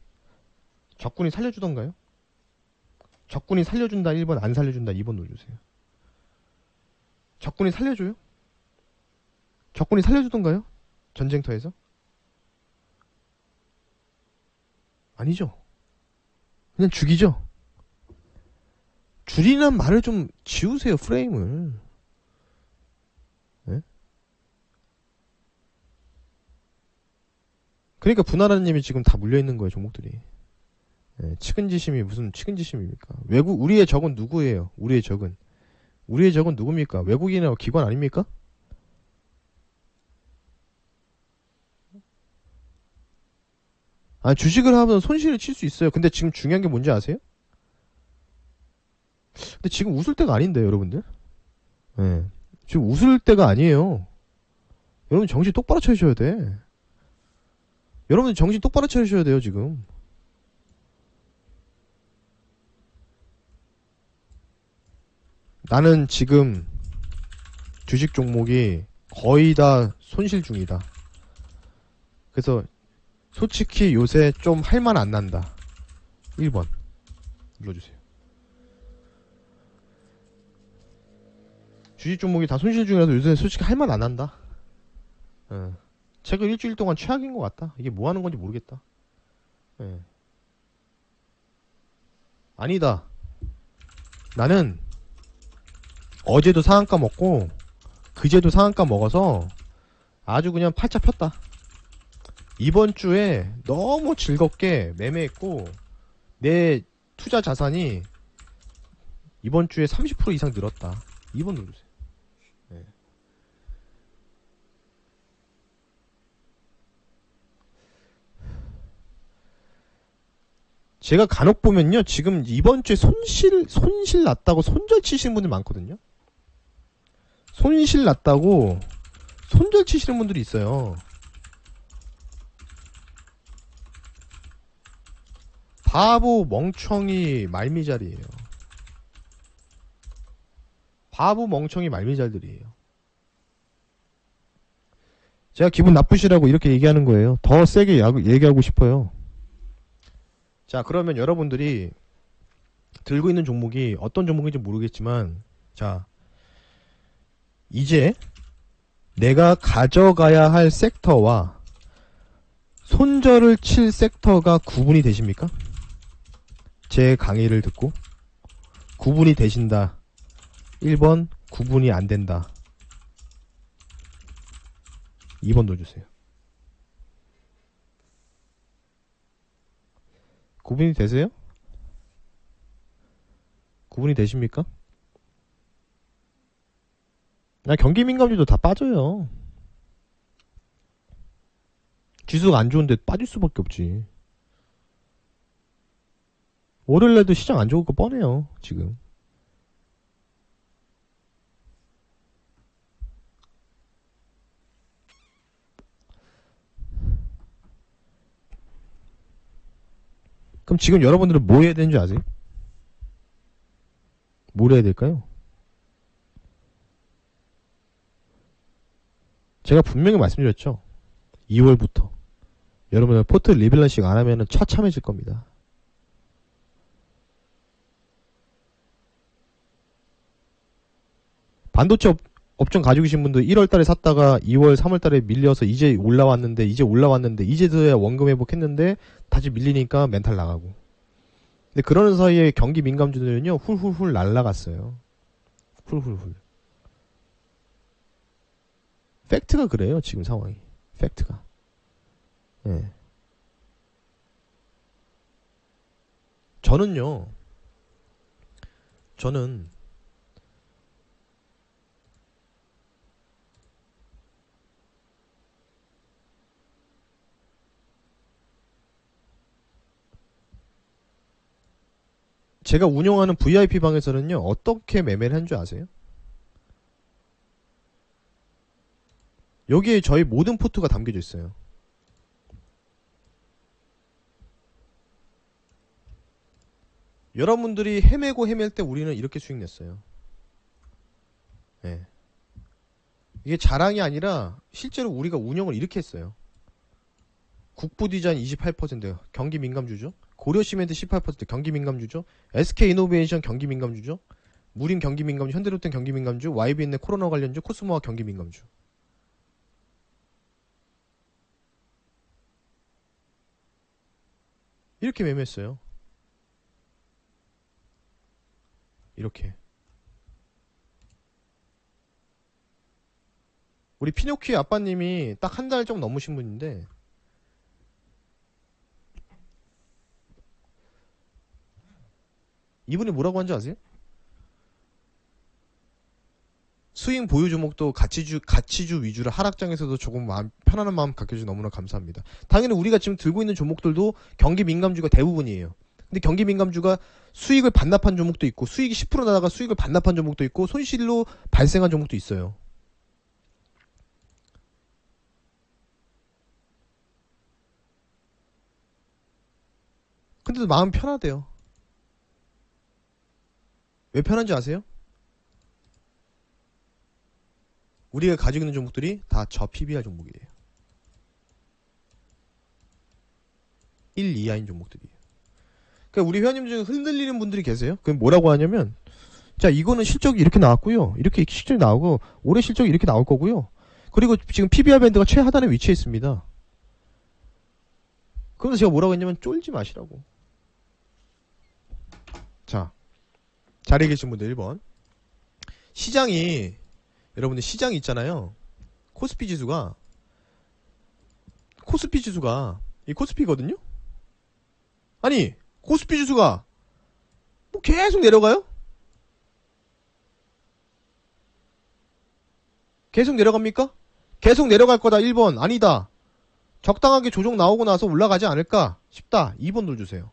적군이 살려주던가요? 적군이 살려준다 1번, 안 살려준다 2번 눌러주세요. 적군이 살려줘요? 적군이 살려주던가요? 전쟁터에서? 아니죠. 그냥 죽이죠. 줄이란 말을 좀 지우세요, 프레임을. 네? 그러니까 분하라님이 지금 다 물려있는 거예요, 종목들이. 네, 측은지심이 무슨 측은지심입니까? 우리의 적은 누구예요? 우리의 적은 누굽니까? 외국인이나 기관 아닙니까? 아, 주식을 하면 손실을 칠 수 있어요. 근데 지금 중요한 게 뭔지 아세요? 근데 지금 웃을 때가 아닌데요, 여러분들. 네. 지금 웃을 때가 아니에요. 여러분 정신 똑바로 차리셔야 돼. 여러분 정신 똑바로 차리셔야 돼요, 지금. 나는 지금 주식 종목이 거의 다 손실 중이다. 그래서 솔직히 요새 좀 할만 안 난다. 1번 눌러주세요. 주식 종목이 다 손실 중이라서 요새 솔직히 할만 안 난다. 최근 일주일 동안 최악인 것 같다. 이게 뭐 하는 건지 모르겠다. 아니다. 나는 어제도 상한가 먹고 그제도 상한가 먹어서 아주 그냥 팔자 폈다. 이번 주에 너무 즐겁게 매매했고 내 투자 자산이 이번 주에 30% 이상 늘었다. 2번 누르세요. 네. 제가 간혹 보면요, 지금 이번 주에 손실 났다고 손절 치시는 분들 많거든요. 손실 났다고 손절 치시는 분들이 있어요. 바보 멍청이 말미잘이에요. 바보 멍청이 말미잘들이에요. 제가 기분 나쁘시라고 이렇게 얘기하는 거예요. 더 세게 얘기하고 싶어요. 자, 그러면 여러분들이 들고 있는 종목이 어떤 종목인지 모르겠지만, 자, 이제 내가 가져가야 할 섹터와 손절을 칠 섹터가 구분이 되십니까? 제 강의를 듣고 구분이 되신다. 1번 구분이 안 된다. 2번 넣어주세요. 구분이 되세요? 구분이 되십니까? 경기 민감주도 다 빠져요. 지수가 안 좋은데 빠질 수밖에 없지. 월요일날도 시장 안 좋을 거 뻔해요, 지금. 그럼 지금 여러분들은 뭐 해야 되는지 아세요? 뭘 해야 될까요? 제가 분명히 말씀드렸죠. 2월부터 여러분들 포트 리밸런싱 안 하면은 처참해질 겁니다. 반도체 업종 가지고 계신 분들 1월 달에 샀다가 2월, 3월 달에 밀려서 이제 올라왔는데 이제서야 원금 회복했는데 다시 밀리니까 멘탈 나가고. 근데 그러는 사이에 경기 민감주들은요, 훌훌훌 날라갔어요. 훌훌훌. 팩트가 그래요, 지금 상황이. 팩트가. 예. 저는 제가 운영하는 VIP 방에서는요, 어떻게 매매를 한 줄 아세요? 여기에 저희 모든 포트가 담겨져 있어요. 여러분들이 헤맬 때 우리는 이렇게 수익 냈어요. 네. 이게 자랑이 아니라 실제로 우리가 운영을 이렇게 했어요. 국부디자인 28% 경기 민감주죠. 고려시멘트 18% 경기 민감주죠. SK이노베이션 경기 민감주죠. 무림 경기 민감주, 현대로템 경기 민감주, YBN의 코로나 관련주, 코스모와 경기 민감주. 이렇게 매매했어요. 이렇게. 우리 피노키의 아빠님이 딱 한 달 좀 넘으신 분인데 이분이 뭐라고 한지 아세요? 스윙 보유 종목도 가치주 위주로 하락장에서도 조금 편안한 마음 갖게 해주셔서 너무나 감사합니다. 당연히 우리가 지금 들고 있는 종목들도 경기 민감주가 대부분이에요. 근데 경기 민감주가 수익을 반납한 종목도 있고 수익이 10% 나다가 수익을 반납한 종목도 있고 손실로 발생한 종목도 있어요. 근데도 마음 편하대요. 왜 편한지 아세요? 우리가 가지고 있는 종목들이 다 저 PBR 종목이에요. 1 이하인 종목들이에요. 그러니까 우리 회원님 중에 흔들리는 분들이 계세요. 그럼 뭐라고 하냐면, 자, 이거는 실적이 이렇게 나왔고요. 이렇게 실적이 나오고 올해 실적이 이렇게 나올 거고요. 그리고 지금 PBR 밴드가 최하단에 위치해 있습니다. 그러면서 제가 뭐라고 했냐면 쫄지 마시라고. 자, 자리에 계신 분들 1번. 여러분들 시장이 있잖아요. 코스피 지수가 이 코스피거든요. 아니, 코스피 지수가 뭐 계속 내려가요? 계속 내려갑니까? 계속 내려갈 거다. 1번. 아니다. 적당하게 조정 나오고 나서 올라가지 않을까 싶다. 2번 눌러주세요.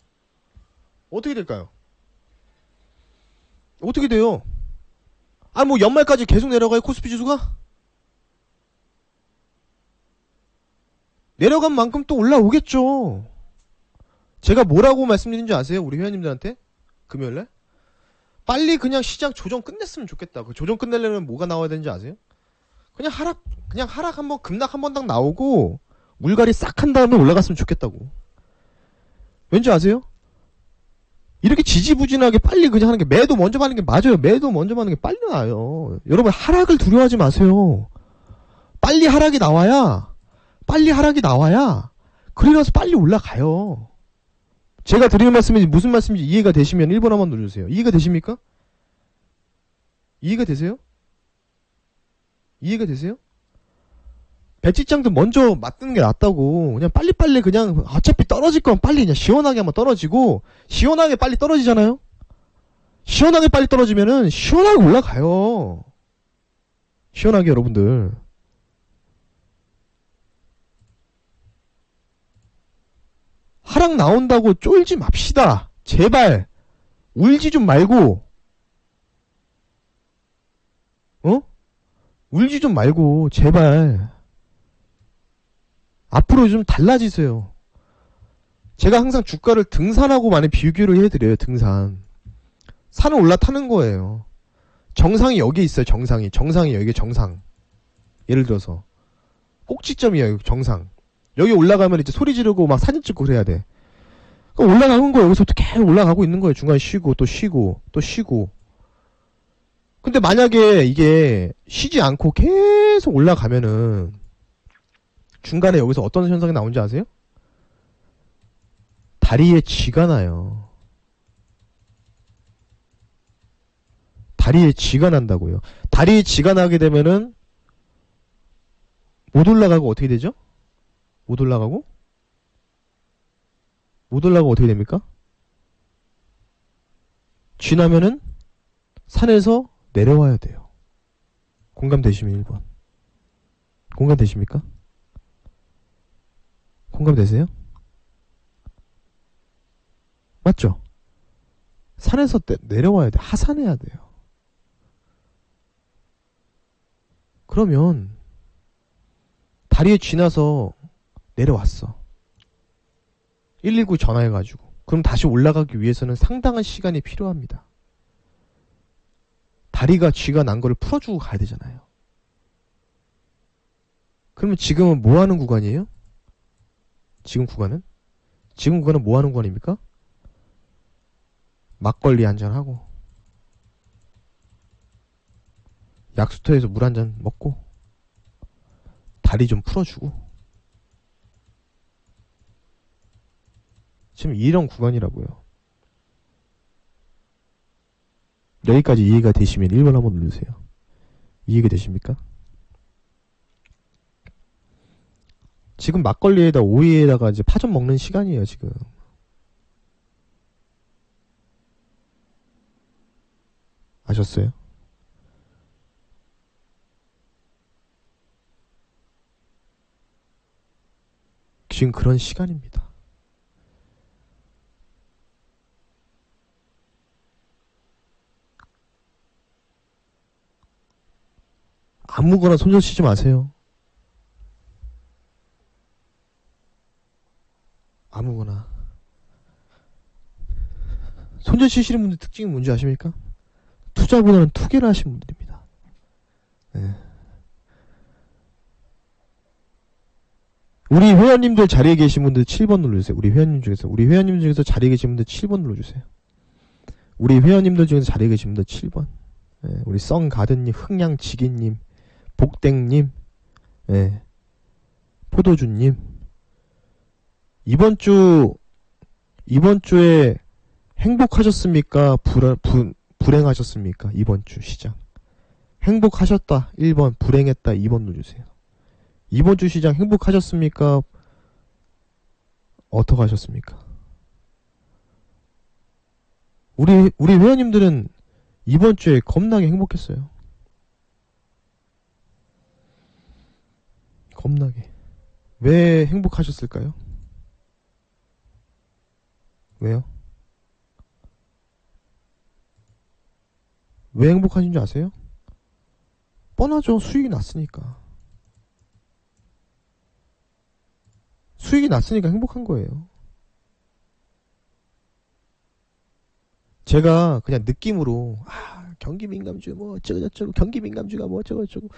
어떻게 될까요? 어떻게 돼요? 아, 뭐 연말까지 계속 내려가요, 코스피 지수가? 내려간 만큼 또 올라오겠죠. 제가 뭐라고 말씀드린지 아세요? 우리 회원님들한테? 금요일날? 빨리 그냥 시장 조정 끝냈으면 좋겠다. 그 조정 끝내려면 뭐가 나와야 되는지 아세요? 그냥 하락 한번, 급락 한 번 딱 나오고, 물갈이 싹 한 다음에 올라갔으면 좋겠다고. 왠지 아세요? 이렇게 지지부진하게 빨리 그냥 하는 게, 매도 먼저 받는 게 맞아요. 매도 먼저 받는 게 빨리 나요. 여러분, 하락을 두려워하지 마세요. 빨리 하락이 나와야, 그래 나서 빨리 올라가요. 제가 드리는 말씀이 무슨 말씀인지 이해가 되시면 1번 한번 눌러주세요. 이해가 되십니까? 이해가 되세요? 이해가 되세요? 배치장도 먼저 맞는 게 낫다고. 그냥 빨리빨리 그냥 어차피 떨어질 건 빨리 그냥 시원하게 한번 떨어지고, 시원하게 빨리 떨어지잖아요? 시원하게 빨리 떨어지면은 시원하게 올라가요. 시원하게 여러분들. 하락 나온다고 쫄지 맙시다. 제발. 울지 좀 말고. 울지 좀 말고 제발. 앞으로 좀 달라지세요. 제가 항상 주가를 등산하고 많이 비교를 해드려요. 등산. 산을 올라타는 거예요. 정상이 여기 있어요. 정상이 여기 정상. 예를 들어서 꼭지점이에요. 정상. 여기 올라가면 이제 소리 지르고 막 사진 찍고 그래야 돼. 그럼 올라가는 거예요. 여기서부터 계속 올라가고 있는 거예요. 중간에 쉬고 또 쉬고 또 쉬고. 근데 만약에 이게 쉬지 않고 계속 올라가면은 중간에 여기서 어떤 현상이 나오는지 아세요? 다리에 쥐가 나요. 다리에 쥐가 난다고요. 다리에 쥐가 나게 되면은 못 올라가고 어떻게 되죠? 못 올라가고 어떻게 됩니까? 쥐 나면은 산에서 내려와야 돼요. 공감되시면 1번. 공감되십니까? 공감되세요? 맞죠? 산에서 내려와야 돼. 하산해야 돼요. 그러면 다리에 쥐나서 내려왔어. 119 전화해가지고. 그럼 다시 올라가기 위해서는 상당한 시간이 필요합니다. 다리가 쥐가 난 거를 풀어주고 가야 되잖아요. 그러면 지금은 뭐 하는 구간이에요? 지금 구간은 뭐 하는 구간입니까? 막걸리 한잔하고 약수터에서 물 한잔 먹고 다리 좀 풀어주고 지금 이런 구간이라고요. 여기까지 이해가 되시면 1번 한번 누르세요. 이해가 되십니까? 지금 막걸리에다 오이에다가 이제 파전 먹는 시간이에요, 지금. 아셨어요? 지금 그런 시간입니다. 아무거나 손절 치지 마세요. 아무거나. 손절 치시는 분들 특징이 뭔지 아십니까? 투자보다는 투기를 하시는 분들입니다. 네. 우리 회원님들 자리에 계신 분들 7번 눌러주세요. 우리 회원님 중에서 자리에 계신 분들 7번 눌러주세요. 우리 회원님들 중에서 자리에 계신 분들 7번. 네. 우리 썬가든님, 흥양지기님, 복땡님, 네. 포도주님. 이번 주에 행복하셨습니까? 불행하셨습니까? 이번 주 시장. 행복하셨다 1번, 불행했다 2번 눌러주세요. 이번 주 시장 행복하셨습니까? 어떻게 하셨습니까? 우리 회원님들은 이번 주에 겁나게 행복했어요. 겁나게. 왜 행복하셨을까요? 왜요? 왜 행복하신 줄 아세요? 뻔하죠. 수익이 났으니까. 수익이 났으니까 행복한 거예요. 제가 그냥 느낌으로 경기민감주 뭐 어쩌고저쩌고, 경기민감주가 뭐 어쩌고저쩌고,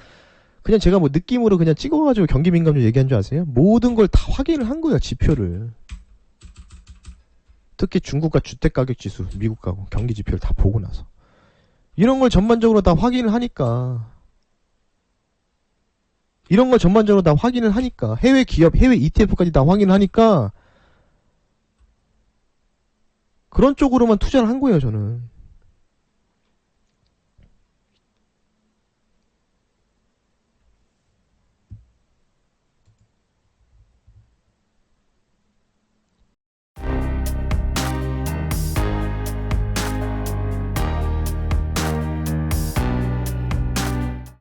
그냥 제가 뭐 느낌으로 그냥 찍어가지고 경기민감주 얘기한 줄 아세요? 모든 걸 다 확인을 한 거예요. 지표를. 특히 중국과 주택가격지수, 미국 가구, 경기지표를 다 보고 나서 이런 걸 전반적으로 다 확인을 하니까 해외 기업, 해외 ETF까지 다 확인을 하니까 그런 쪽으로만 투자를 한 거예요, 저는.